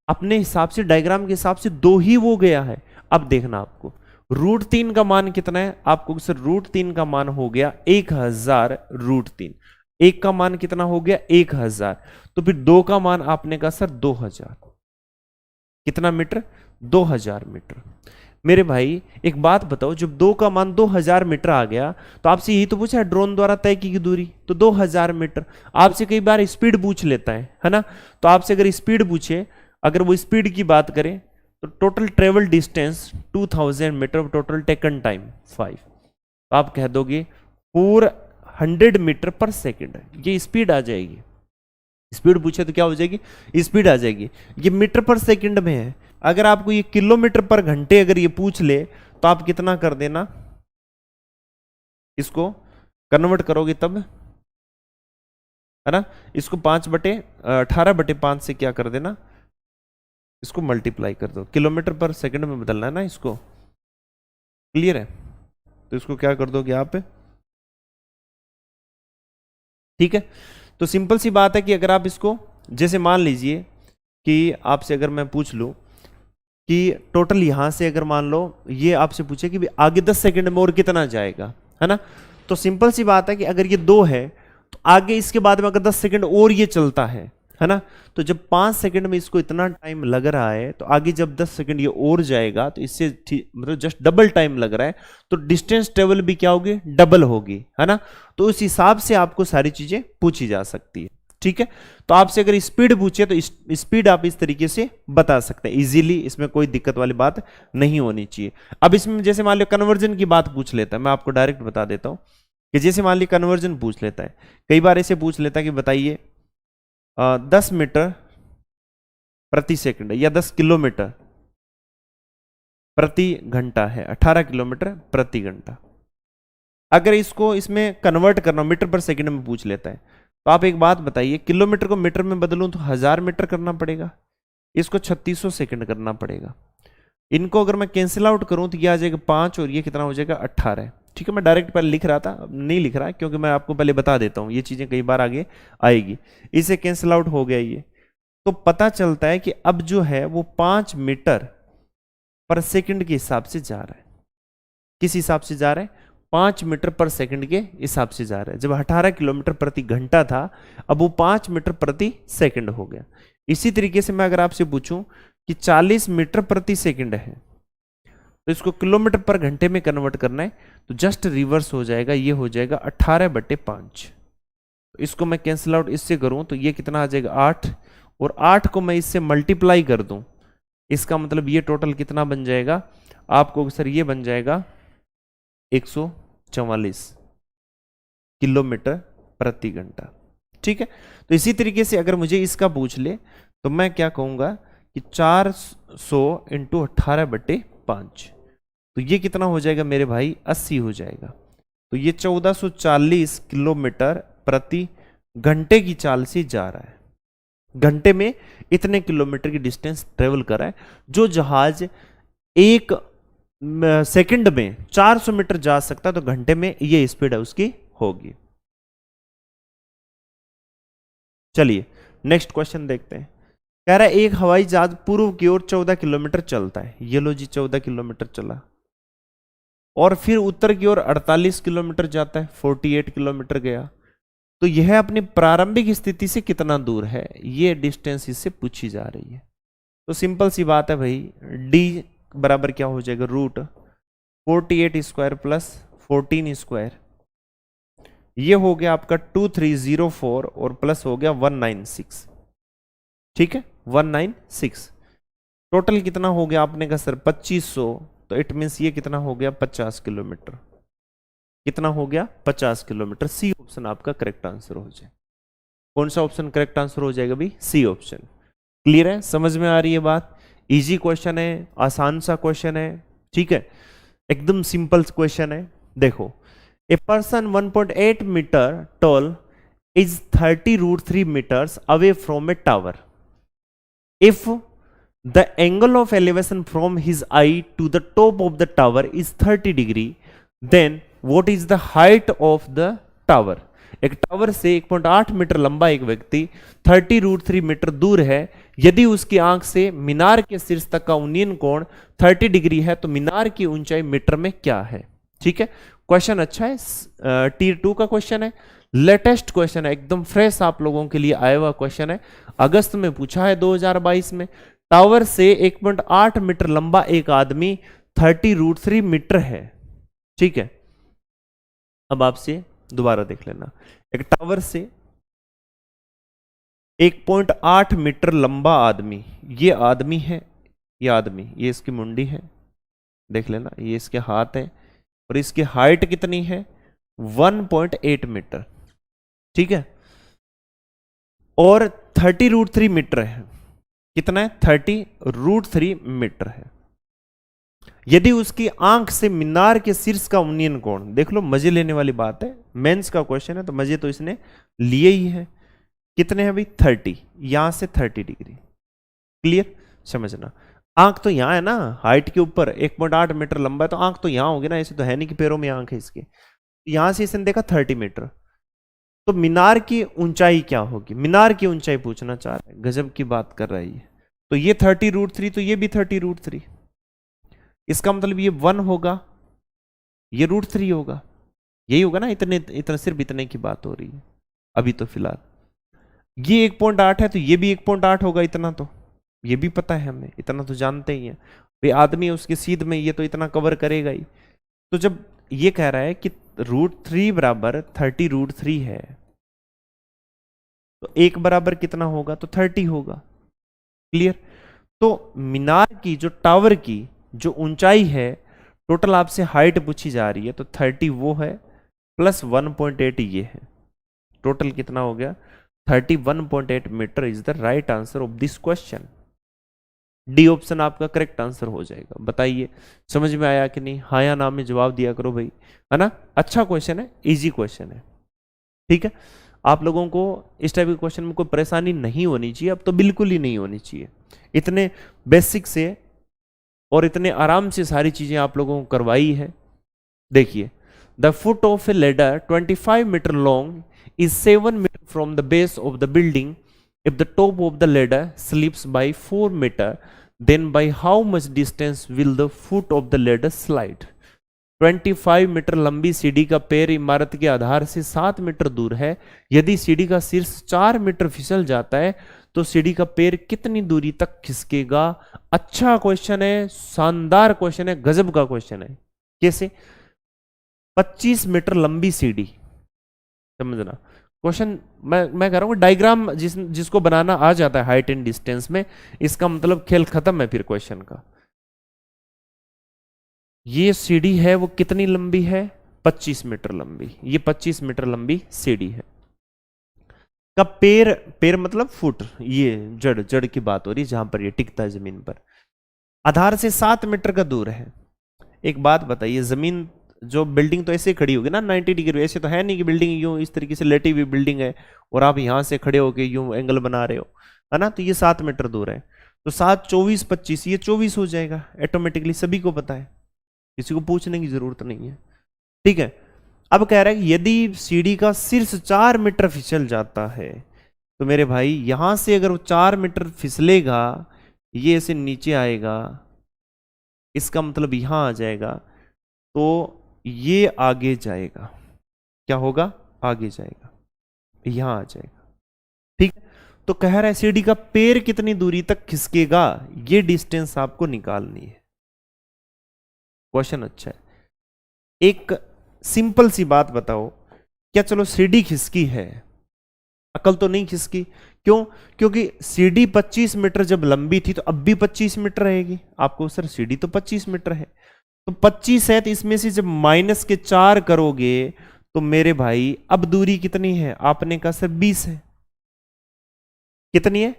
अपने हिसाब से डायग्राम के हिसाब से 2 ही वो गया है। अब देखना आपको √3 का मान कितना है, आपको सर √3 का मान हो गया 1000 √3। 1 का मान कितना हो गया 1000, तो फिर 2 का मान आपने कहा सर 2000, कितना मीटर, 2000 मीटर। मेरे भाई एक बात बताओ, जब 2 का मान 2000 मीटर आ गया, तो आपसे यही तो पूछा है ड्रोन द्वारा तय की दूरी, तो 2000 मीटर। आपसे कई बार स्पीड पूछ लेता है ना, तो आपसे अगर स्पीड पूछे, अगर वो स्पीड की बात करें, तो total travel distance 2000 metre, total taken time 5, तो आप कह दोगे 400 मीटर पर सेकेंड, ये स्पीड आ जाएगी। स्पीड पूछे तो क्या हो जाएगी, स्पीड आ जाएगी। ये मीटर पर सेकंड में है। अगर आपको ये किलोमीटर पर घंटे अगर ये पूछ ले, तो आप कितना कर देना, इसको कन्वर्ट करोगे तब, है ना, इसको 18/5 से क्या कर देना, इसको मल्टीप्लाई कर दो, किलोमीटर पर सेकंड में बदलना है ना इसको, क्लियर है। तो इसको क्या कर दोगे आप, ठीक है। तो सिंपल सी बात है कि अगर आप इसको, जैसे मान लीजिए कि आपसे अगर मैं पूछ लूं कि टोटल यहां से अगर मान लो ये आपसे पूछे कि आगे 10 सेकंड में और कितना जाएगा, है ना, तो सिंपल सी बात है कि अगर ये 2 है, तो आगे इसके बाद में अगर 10 सेकंड और ये चलता है ना, तो जब 5 सेकंड में इसको इतना टाइम लग रहा है, तो आगे जब 10 सेकंड ये और जाएगा, तो इससे मतलब जस्ट डबल टाइम लग रहा है, तो डिस्टेंस ट्रेवल भी क्या होगी, डबल होगी, है ना। तो उस हिसाब से आपको सारी चीजें पूछी जा सकती है, ठीक है। तो आपसे अगर स्पीड पूछे, तो स्पीड आप इस तरीके से बता सकते हैं इजीली, इसमें कोई दिक्कत वाली बात नहीं होनी चाहिए। अब इसमें जैसे मान लो कन्वर्जन की बात पूछ लेता है, मैं आपको डायरेक्ट बता देता हूं कि जैसे मान ली कन्वर्जन पूछ लेता है, कई बार ऐसे पूछ लेता है कि बताइए 10 मीटर प्रति सेकंड या 10 किलोमीटर प्रति घंटा है, 18 किलोमीटर प्रति घंटा। अगर इसको इसमें कन्वर्ट करना मीटर पर सेकंड में पूछ लेता है, तो आप एक बात बताइए, किलोमीटर को मीटर में बदलूं तो 1000 मीटर करना पड़ेगा, इसको 3600 सेकंड करना पड़ेगा। इनको अगर मैं कैंसिल आउट करूं तो ये आ जाएगा 5 और ये कितना हो जाएगा 18। ठीक है, मैं डायरेक्ट पहले लिख रहा था, अब नहीं लिख रहा क्योंकि मैं आपको पहले बता देता हूं, ये चीजें कई बार आगे आएगी। इसे कैंसिल आउट हो गया ये, तो पता चलता है कि अब जो है वो 5 मीटर पर सेकंड के हिसाब से जा रहा है। किस हिसाब से जा रहा है, 5 मीटर पर सेकंड के हिसाब से जा रहा है। जब 18 किलोमीटर प्रति घंटा था, अब वो 5 मीटर प्रति सेकंड हो गया। इसी तरीके से मैं अगर आपसे पूछूं कि 40 मीटर प्रति सेकंड है, तो इसको किलोमीटर पर घंटे में कन्वर्ट करना है, तो जस्ट रिवर्स हो जाएगा, ये हो जाएगा 18/5। तो इसको मैं कैंसिल आउट इससे करूं तो ये कितना आ जाएगा 8, और 8 को मैं इससे मल्टीप्लाई कर दूं, इसका मतलब ये टोटल कितना बन जाएगा आपको सर, ये बन जाएगा 144 किलोमीटर प्रति घंटा। ठीक है, तो इसी तरीके से अगर मुझे इसका पूछ ले, तो मैं क्या कहूंगा कि 400 × 18/5, तो ये कितना हो जाएगा मेरे भाई, 80 हो जाएगा। तो ये 1440 किलोमीटर प्रति घंटे की चाल से जा रहा है। घंटे में इतने किलोमीटर की डिस्टेंस ट्रेवल कर रहा है। जो जहाज 1 सेकंड में 400 मीटर जा सकता है, तो घंटे में ये स्पीड है उसकी होगी। चलिए नेक्स्ट क्वेश्चन देखते हैं। कह रहा है एक हवाई जहाज पूर्व की ओर 14 किलोमीटर चलता है। ये लो जी 14 किलोमीटर चला, और फिर उत्तर की ओर 48 किलोमीटर जाता है, 48 किलोमीटर गया। तो यह अपनी प्रारंभिक स्थिति से कितना दूर है, ये डिस्टेंस इससे पूछी जा रही है। तो सिंपल सी बात है भाई, डी बराबर क्या हो जाएगा, √48 स्क्वायर प्लस 14 स्क्वायर, ये हो गया आपका 2304 और प्लस हो गया 196। ठीक है, 196। टोटल कितना हो गया आपने कहा सर 2500, तो इट मीन्स ये कितना हो गया 50 किलोमीटर। कितना हो गया 50 किलोमीटर। सी ऑप्शन आपका करेक्ट आंसर हो जाए। कौन सा ऑप्शन करेक्ट आंसर हो जाएगा भाई, सी ऑप्शन। क्लियर है, समझ में आ रही है बात। इजी क्वेश्चन है, आसान सा क्वेश्चन है। ठीक है, एकदम सिंपल क्वेश्चन है। देखो, a person 1.8 metre tall is 30√3 meters away from a tower. If the angle of elevation from his eye to the top of the tower is 30 degree, then what is the height of the tower? एक टावर से 1.8 मीटर लंबा एक व्यक्ति 30√3 मीटर दूर है। यदि उसकी आंख से मीनार के शीर्ष तक का उन्नयन कोण 30 डिग्री है तो मीनार की ऊंचाई मीटर में क्या है? ठीक है, क्वेश्चन अच्छा है, टीयर 2 का क्वेश्चन है, लेटेस्ट क्वेश्चन है, एकदम फ्रेश आप लोगों के लिए आया हुआ क्वेश्चन है, अगस्त में पूछा है 2022 में। टावर से 1.8 मीटर लंबा एक आदमी 30√3 मीटर है। ठीक है, अब आपसे दोबारा देख लेना, एक टावर से 1.8 मीटर लंबा आदमी, ये आदमी है, ये आदमी, ये इसकी मुंडी है, देख लेना, ये इसके हाथ है, और इसकी हाइट कितनी है 1.8 मीटर। ठीक है, और 30√3 मीटर है, कितना है 30√3 मीटर है। यदि उसकी आंख से मीनार के शीर्ष का उन्नयन कोण, देख लो मजे लेने वाली बात है, मेंस का क्वेश्चन है तो मजे तो इसने लिए ही है, कितने हैं भाई 30, यहां से 30 डिग्री। क्लियर, समझना, आंख तो यहां है ना, हाइट के ऊपर 1.8 मीटर लंबा है तो आंख तो यहां होगी ना, ऐसे तो है नहीं कि पैरों में आंख है इसके, यहां से इसने देखा 30 मीटर, तो मीनार की ऊंचाई क्या होगी? मीनार की ऊंचाई पूछना चाह रहा है, गजब की बात कर रही है। तो ये 30√3 तो ये भी 30√3, इसका मतलब ये 1 होगा, ये √3 होगा, यही होगा ना, इतने इतना सिर्फ इतने की बात हो रही है अभी तो फिलहाल। ये 1.8 है तो ये भी 1.8 होगा, इतना तो ये भी पता है हमें, इतना तो जानते ही हैं भाई, आदमी उसके सीध में, ये तो इतना कवर करेगा ही। तो जब ये कह रहा है कि √3 बराबर 30√3 है तो एक बराबर कितना होगा? तो 30 होगा। क्लियर, तो मीनार की जो टावर की जो ऊंचाई है, टोटल आपसे हाइट पूछी जा रही है, तो 30 वो है प्लस 1.8 ये है, टोटल कितना हो गया 31.8 metre is the right answer of this question. D option आपका करेक्ट आंसर हो जाएगा। बताइए समझ में आया कि नहीं? हाँ या ना में जवाब दिया करो भाई, है ना। अच्छा क्वेश्चन है, इजी क्वेश्चन है, ठीक है। आप लोगों को इस टाइप के क्वेश्चन में कोई परेशानी नहीं होनी चाहिए, अब तो बिल्कुल ही नहीं होनी चाहिए। इतने बेसिक से और इतने आराम से सारी चीजें आप लोगों को करवाई है। देखिए, the foot of a ladder 25 metre long is 7 meter from the base of the building. If the top of the ladder slips by 4 meter, then by how much distance will the foot of the ladder slide? 25 metre लंबी सीढ़ी का पैर इमारत के आधार से 7 मीटर दूर है। यदि सीढ़ी का शीर्ष 4 मीटर फिसल जाता है तो सीढ़ी का पैर कितनी दूरी तक खिसकेगा? अच्छा क्वेश्चन है, शानदार क्वेश्चन है, गजब का क्वेश्चन है। कैसे? 25 मीटर लंबी सीढ़ी, समझना क्वेश्चन। मैं कह रहा हूँ डायग्राम जिसको बनाना आ जाता है हाइट एंड डिस्टेंस में, इसका मतलब खेल खत्म है फिर क्वेश्चन का। ये सीढ़ी है वो कितनी लंबी है? 25 मीटर लंबी। ये 25 मीटर लंबी सीढ़ी है का पैर, पैर मतलब फुट, ये जड़, जड़ की बात हो रही है जहां पर ये टिकता है जमीन पर, आधार से 7 मीटर का दूर है। एक बात बताइए, जमीन जो बिल्डिंग तो ऐसे खड़ी होगी ना 90 डिग्री, ऐसे तो है नहीं कि बिल्डिंग यूं इस तरीके से लेटी हुई बिल्डिंग है और आप यहां से खड़े होके यूं एंगल बना रहे हो, है ना। तो ये 7 मीटर दूर है, तो 7 24 25, ये 24 हो जाएगा ऑटोमेटिकली, सभी को पता है, किसी को पूछने की जरूरत नहीं है, ठीक है। अब कह रहा है कि यदि सीढ़ी का शीर्ष 4 मीटर फिसल जाता है तो मेरे भाई यहां से अगर वो 4 मीटर फिसलेगा, ये ऐसे नीचे आएगा, इसका मतलब यहां आ जाएगा, तो ये आगे जाएगा, क्या होगा? आगे जाएगा, यहां आ जाएगा, ठीक है। तो कह रहा है सीढ़ी का पैर कितनी दूरी तक खिसकेगा, ये डिस्टेंस आपको निकालनी है। क्वेश्चन अच्छा है। एक सिंपल सी बात बताओ, क्या चलो सीढ़ी खिसकी है, अकल तो नहीं खिसकी, क्यों? क्योंकि सीढ़ी 25 मीटर जब लंबी थी तो अब भी 25 मीटर रहेगी। आपको सर सीढ़ी तो 25 मीटर है, तो 25 है, तो इसमें से जब -4 करोगे तो मेरे भाई अब दूरी कितनी है? आपने कहा सर 20 है। कितनी है?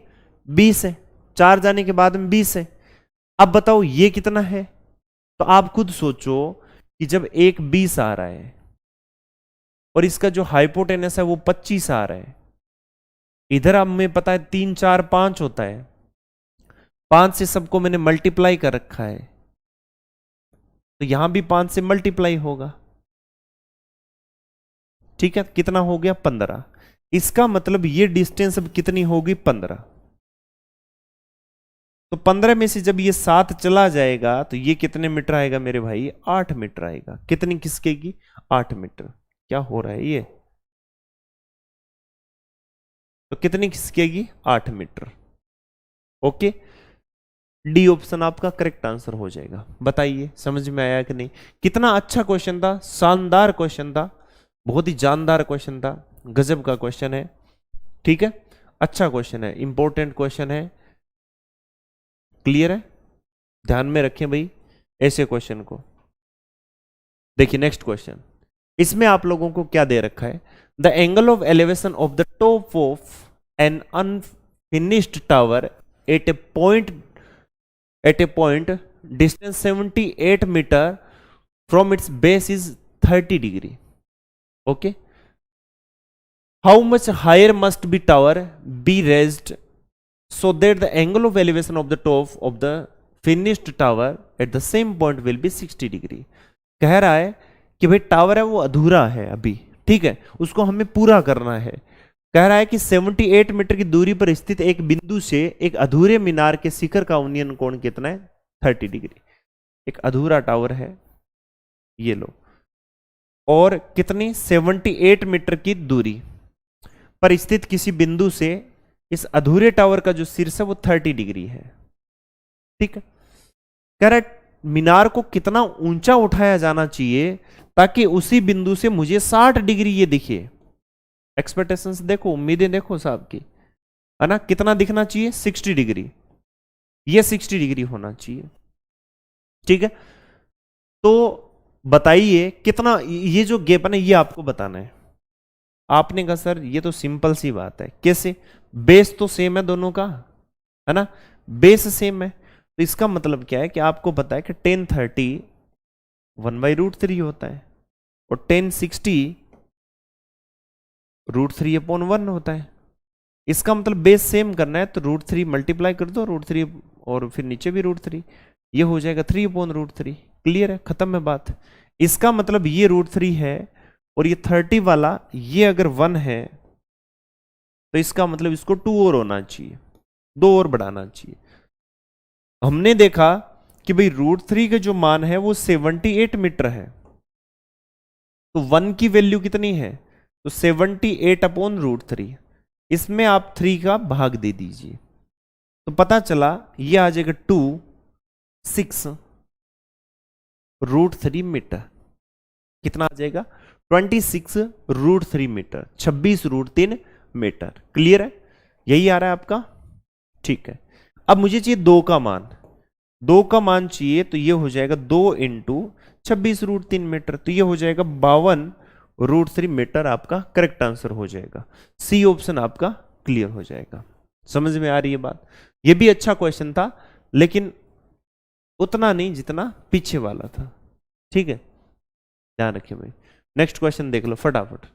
20 है। 4 जाने के बाद में 20 है। अब बताओ ये कितना है? तो आप खुद सोचो कि जब एक 20 आ रहा है और इसका जो हाइपोटेनस है वो 25 आ रहा है, इधर अब हमें पता है 3 4 5 होता है, 5 से सबको मैंने मल्टीप्लाई कर रखा है, तो यहां भी 5 से मल्टीप्लाई होगा। ठीक है, कितना हो गया 15। इसका मतलब ये डिस्टेंस अब कितनी होगी 15। तो 15 में से जब ये 7 चला जाएगा तो ये कितने मीटर आएगा मेरे भाई, 8 मीटर आएगा। कितनी खिसकेगी, 8 मीटर। क्या हो रहा है ये, तो कितनी खिसकेगी, 8 मीटर। ओके, डी ऑप्शन आपका करेक्ट आंसर हो जाएगा। बताइए समझ में आया कि नहीं। कितना अच्छा क्वेश्चन था, शानदार क्वेश्चन था, बहुत ही जानदार क्वेश्चन था, गजब का क्वेश्चन है। ठीक है, अच्छा क्वेश्चन है, इंपॉर्टेंट क्वेश्चन है। क्लियर है, ध्यान में रखें भाई ऐसे क्वेश्चन को। देखिए नेक्स्ट क्वेश्चन, इसमें आप लोगों को क्या दे रखा है, the angle of elevation of the top of an unfinished tower at a point distance 78 metre from its base is 30 degree. Okay, how much higher must be tower be raised so that the angle of elevation of the top of the finished tower at the same point will be 60 degree. कह रहा है कि भाई टावर है वो अधूरा है अभी, ठीक है, उसको हमें पूरा करना है। कह रहा है कि 78 मीटर की दूरी पर स्थित एक बिंदु से एक अधूरे मीनार के शिखर का उन्नयन कोण कितना है, 30 डिग्री। एक अधूरा टावर है, ये लो, और कितनी 78 मीटर की दूरी पर स्थित किसी बिंदु से इस अधूरे टावर का जो शीर्ष है वो 30 डिग्री है। ठीक है, कह रहा है मीनार को कितना ऊंचा उठाया जाना चाहिए ताकि उसी बिंदु से मुझे 60 डिग्री ये दिखे। एक्सपेक्टेशंस देखो, उम्मीदें देखो साहब की, है ना, कितना दिखना चाहिए, 60 डिग्री, ये 60 डिग्री होना चाहिए। ठीक है, तो बताइए कितना, ये जो गैप है ना ये आपको बताना है। आपने कहा सर ये तो सिंपल सी बात है, कैसे, बेस तो सेम है दोनों का, है ना, बेस सेम है, तो इसका मतलब क्या है कि आपको पता है कि 1030 1/√3 होता है और 1060 √3/1 होता है। इसका मतलब बेस सेम करना है तो √3 मल्टीप्लाई कर दो, √3 और फिर नीचे भी √3, ये हो जाएगा 3/√3। क्लियर है, खत्म है बात। इसका मतलब ये √3 है और ये 30 वाला ये अगर 1 है तो इसका मतलब इसको 2 और होना चाहिए, 2 और बढ़ाना चाहिए। हमने देखा कि भाई √3 का जो मान है वो 78 मीटर है, तो 1 की वैल्यू कितनी है, तो 78/√3, इसमें आप 3 का भाग दे दीजिए तो पता चला ये आ जाएगा 26√3 मीटर। कितना आ जाएगा, 26√3 मीटर, 26√3 मीटर। क्लियर है, यही आ रहा है आपका। ठीक है, अब मुझे चाहिए 2 का मान, 2 का मान चाहिए तो ये हो जाएगा 2 × 26√3 मीटर, तो ये हो जाएगा 52√3 मीटर। आपका करेक्ट आंसर हो जाएगा, सी ऑप्शन आपका क्लियर हो जाएगा। समझ में आ रही है बात। ये भी अच्छा क्वेश्चन था लेकिन उतना नहीं जितना पीछे वाला था। ठीक है, ध्यान रखिए भाई। नेक्स्ट क्वेश्चन देख लो फटाफट।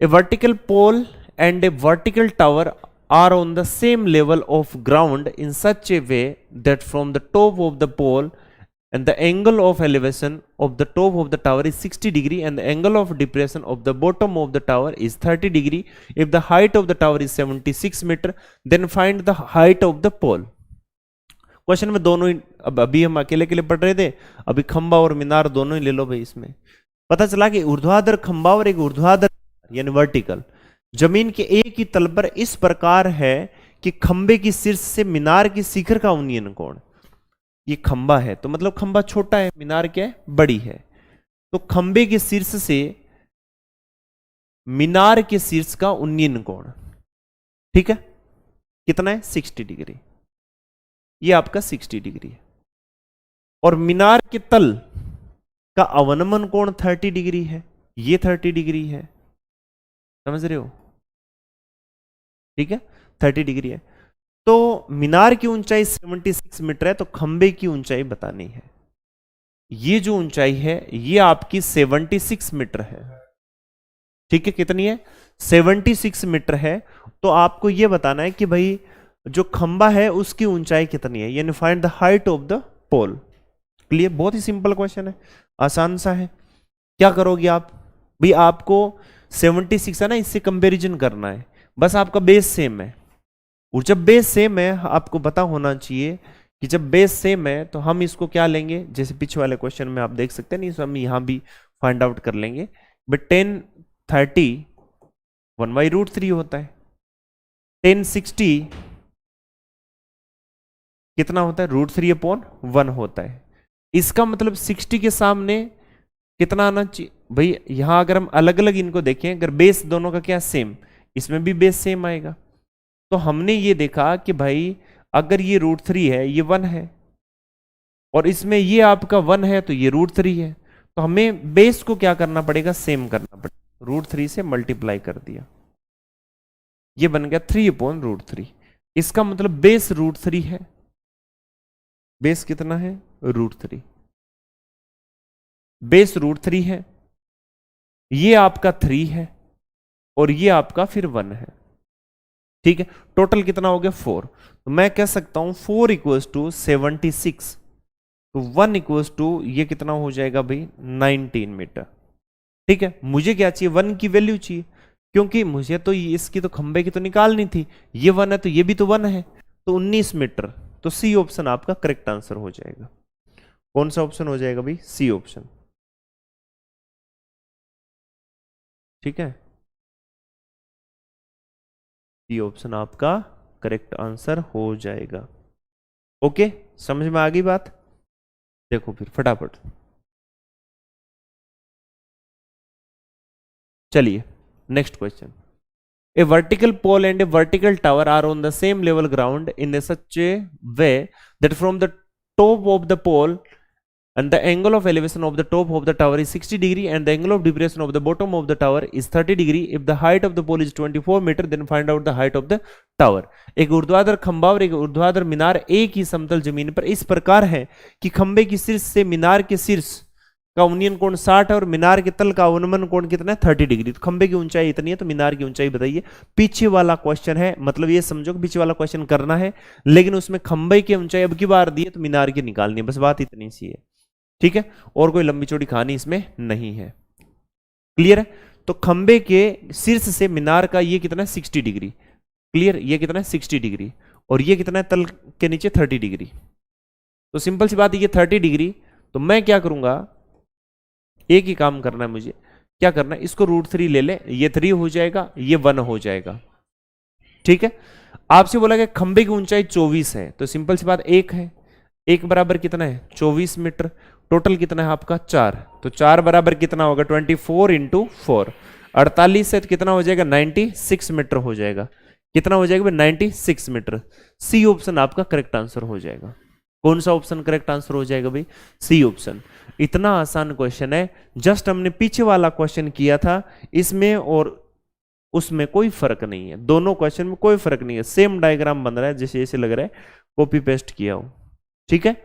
A vertical pole and a vertical tower are on the same level of ground in such a way that from the top of the pole and the angle of elevation of the top of the tower is 60 degree and the angle of depression of the bottom of the tower is 30 degree. If the height of the tower is 76 meter, then find the height of the pole. Question में दोनों ही, अब अभी हम अकेले के लिए पढ़ रहे थे, अभी खंबा और मीनार दोनों ही ले लो भाई। इसमें पता चला कि ऊर्ध्वाधर खंबा और एक ऊर्ध्वाधर यानी वर्टिकल जमीन के एक ही तल पर इस प्रकार है कि खंबे की शीर्ष से मीनार की शिखर का उन्नयन कोण, ये खंबा है तो मतलब खंबा छोटा है, मीनार क्या है, बड़ी है, तो खंबे के शीर्ष से मीनार के शीर्ष का उन्नयन कोण, ठीक है, कितना है, 60 डिग्री। ये आपका 60 डिग्री है और मीनार के तल का अवनमन कोण 30 डिग्री है, ये 30 डिग्री है। समझ रहे हो, ठीक है, 30 डिग्री है। तो मीनार की ऊंचाई 76 मीटर है, तो खंबे की ऊंचाई बतानी है। ये जो ऊंचाई है ये आपकी 76 मीटर है। ठीक है, कितनी है? 76 मीटर है। तो आपको ये बताना है कि भाई जो खंबा है उसकी ऊंचाई कितनी है, यानी find the height of the pole. Clear? बहुत ही सिंपल क्वेश्चन है, आसान सा है। क्या करोगे आप भाई, आपको 76 है ना, इससे कंपैरिजन करना है। बस आपका बेस सेम है, और जब बेस सेम है आपको पता होना चाहिए कि जब बेस सेम है तो हम इसको क्या लेंगे, जैसे पीछे वाले क्वेश्चन में आप देख सकते हैं, नहीं हम यहां भी फाइंड आउट कर लेंगे। बट 1030 1/√3 होता है। 1060 कितना होता है? √3/1 होता है। इसका मतलब 60 के सामने कितना आना चाहिए भाई? यहां अगर हम अलग अलग इनको देखें, अगर बेस दोनों का क्या सेम, इसमें भी बेस सेम आएगा। तो हमने ये देखा कि भाई अगर ये √3 है, ये 1 है, और इसमें ये आपका 1 है, तो ये √3 है। तो हमें बेस को क्या करना पड़ेगा? सेम करना पड़ेगा। √3 से मल्टीप्लाई कर दिया, ये बन गया 3/√3। इसका मतलब बेस √3 है। बेस कितना है? √3। बेस √3 है, ये आपका 3 है, और ये आपका फिर 1 है। ठीक है, टोटल कितना हो गया? 4। तो मैं कह सकता हूं 4 = 76, तो 1 = ये कितना हो जाएगा भाई? 19 मीटर। ठीक है, मुझे क्या चाहिए? 1 की वैल्यू चाहिए, क्योंकि मुझे तो इसकी तो खंबे की तो निकालनी थी। ये 1 है तो ये भी तो 1 है, तो 19 मीटर। तो सी ऑप्शन आपका करेक्ट आंसर हो जाएगा। कौन सा ऑप्शन हो जाएगा भाई? C option. ठीक है, सी ऑप्शन आपका करेक्ट आंसर हो जाएगा। ओके, समझ में आ गई बात? देखो फिर फटाफट, चलिए next question. A vertical pole and a vertical tower are on the same level ground in a such a way that from the top of the pole and the angle of elevation of the top of the tower is 60 degree and the angle of depression of the bottom of the tower is 30 degree. If the height of the pole is 24 meter, then find out the height of the tower. एक ऊर्ध्वाधर खंबा और एक ऊर्ध्वाधर मीनार एक ही समतल जमीन पर इस प्रकार है कि खंबे की शीर्ष से मीनार के शीर्ष का उन्नयन कोण 60 है और मीनार के तल का अवनमन कोण कितना है? 30 डिग्री। तो खंबे की ऊंचाई इतनी है, तो मीनार की ऊंचाई बताइए। पीछे वाला क्वेश्चन है, मतलब ये समझो कि पीछे वाला क्वेश्चन करना है, लेकिन उसमें खंबे की ऊंचाई अब की बार दी है तो मीनार की निकालनी है, बस बात इतनी सी है। ठीक है, और कोई लंबी चौड़ी कहानी इसमें नहीं है। क्लियर है? तो खंबे के शीर्ष से मीनार का ये कितना है? 60 डिग्री। क्लियर? ये कितना है? 60 डिग्री। और ये कितना है? तल के नीचे 30 डिग्री। तो सिंपल सी बात है, ये 30 डिग्री। तो मैं क्या करूंगा, एक ही काम करना है मुझे। क्या करना है? इसको √3 ले ले, ये 3 हो जाएगा, ये 1 हो जाएगा। ठीक है, आपसे बोला गया खंबे की ऊंचाई 24 है, तो सिंपल सी बात 1 है। 1 बराबर कितना है? 24 मीटर। टोटल कितना है आपका? 4। तो 4 बराबर कितना होगा? 24 × 4, 48 है, तो कितना हो जाएगा? 96 मीटर हो जाएगा। कितना हो जाएगा? 96 मीटर। सी ऑप्शन आपका करेक्ट आंसर हो जाएगा। कौन सा ऑप्शन करेक्ट आंसर हो जाएगा भाई? C option. इतना आसान क्वेश्चन है, जस्ट हमने पीछे वाला क्वेश्चन किया था, इसमें और उसमें कोई फर्क नहीं है। दोनों क्वेश्चन में कोई फर्क नहीं है, सेम डायग्राम बन रहा है, जैसे ऐसे लग रहा है कॉपी पेस्ट किया हो। ठीक है,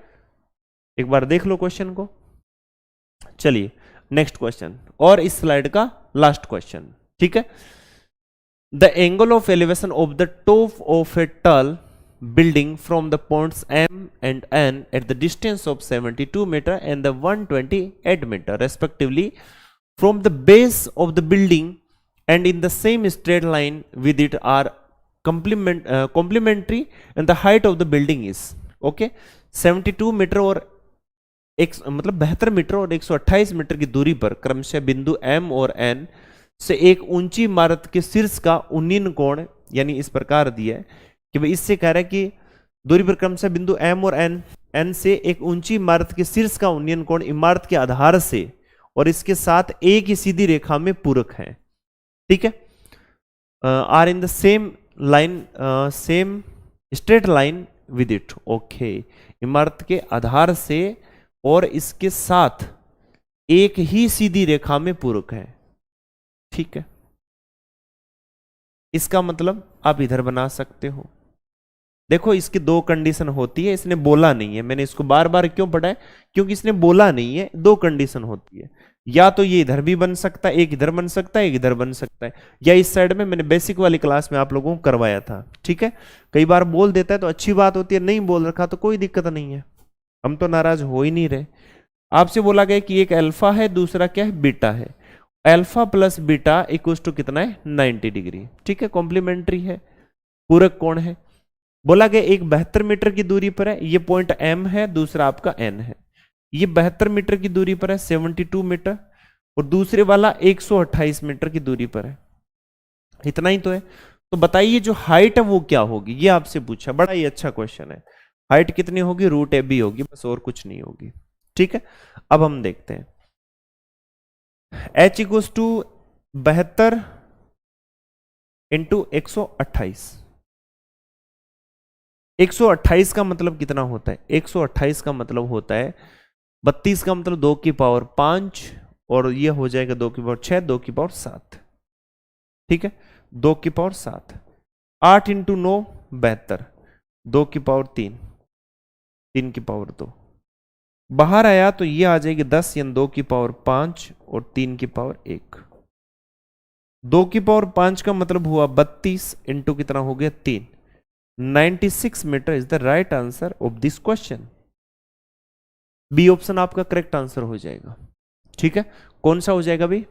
एक बार देख लो क्वेश्चन को। चलिए नेक्स्ट क्वेश्चन, और इस स्लाइड का लास्ट क्वेश्चन। ठीक है, the angle of elevation of the top of a tall building from the points M and N at the distance of 72 meter and the 128 meter respectively from the base of the building and in the same straight line with it are complementary and the height of the building is okay 72 metre और एक मतलब 72 मीटर और 128 मीटर की दूरी पर क्रमशः बिंदु M और N से एक ऊंची इमारत के शीर्ष का उन्नयन कोण यानी इस प्रकार दिया है कि भाई इससे कह रहा है कि दूरी पर क्रमशः बिंदु M और N से एक ऊंची इमारत के शीर्ष का उन्नयन कोण इमारत के आधार से और इसके साथ एक ही सीधी रेखा में पूरक है। ठीक है, are in the same line same straight line with it. Okay, इमारत के आधार से और इसके साथ एक ही सीधी रेखा में पूरक है। ठीक है, इसका मतलब आप इधर बना सकते हो। देखो इसकी दो कंडीशन होती है, इसने बोला नहीं है, मैंने इसको बार बार क्यों पढ़ा है, क्योंकि इसने बोला नहीं है। दो कंडीशन होती है, या तो ये इधर भी बन सकता है, एक इधर बन सकता है, एक इधर बन सकता है, या इस साइड में। मैंने बेसिक वाली क्लास में आप लोगों को करवाया था, ठीक है। कई बार बोल देता है तो अच्छी बात होती है, नहीं बोल रखा तो कोई दिक्कत नहीं है, हम तो नाराज हो ही नहीं रहे। आपसे बोला गया कि एक अल्फा है, दूसरा क्या है, बीटा है। Alpha plus beta equal to कितना है, 90 डिग्री, ठीक है, कॉम्प्लीमेंट्री है, पूरक कोण है। बोला गया एक 72 मीटर की दूरी पर है, ये पॉइंट M है, दूसरा आपका N है। ये 72 मीटर की दूरी पर है, 72 मीटर, और दूसरे वाला 128 मीटर की दूरी पर है। इतना ही तो है। तो बताइए जो हाइट है वो क्या होगी, ये आपसे पूछा, बड़ा ही अच्छा क्वेश्चन है। हाइट कितनी होगी, रूट AB होगी, बस और कुछ नहीं होगी, ठीक है। अब हम देखते हैं H इक्वल्स टू 72 इंटू 128। 128 का मतलब कितना होता है, 128 का मतलब होता है 32 का मतलब 2 की पावर 5, और ये हो जाएगा 2 की पावर 6, 2 की पावर 7, ठीक है, 2 की पावर 7। 8 इंटू 9 72, 2 की पावर 3, 3 की पावर 2। बाहर आया तो ये आ जाएगी 10 यानी 2 की पावर 5 और 3 की पावर 1। 2 की पावर 5 का मतलब हुआ 32 इंटू कितना हो गया 3, 96 metre is the right answer of this question. B option आपका करेक्ट आंसर हो जाएगा, ठीक है। कौन सा हो जाएगा भी,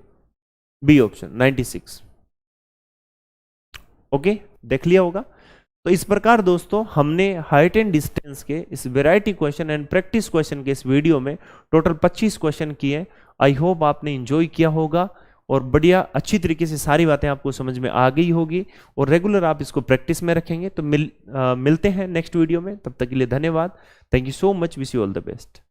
बी ऑप्शन 96। ओके, देख लिया होगा। तो इस प्रकार दोस्तों हमने हाइट एंड डिस्टेंस के इस variety question and practice question के इस वीडियो में टोटल 25 क्वेश्चन किए। आई होप आपने एंजॉय किया होगा और बढ़िया अच्छी तरीके से सारी बातें आपको समझ में आ गई होगी, और रेगुलर आप इसको प्रैक्टिस में रखेंगे तो मिलते हैं नेक्स्ट वीडियो में। तब तक के लिए धन्यवाद, thank you so much, wish you all the best.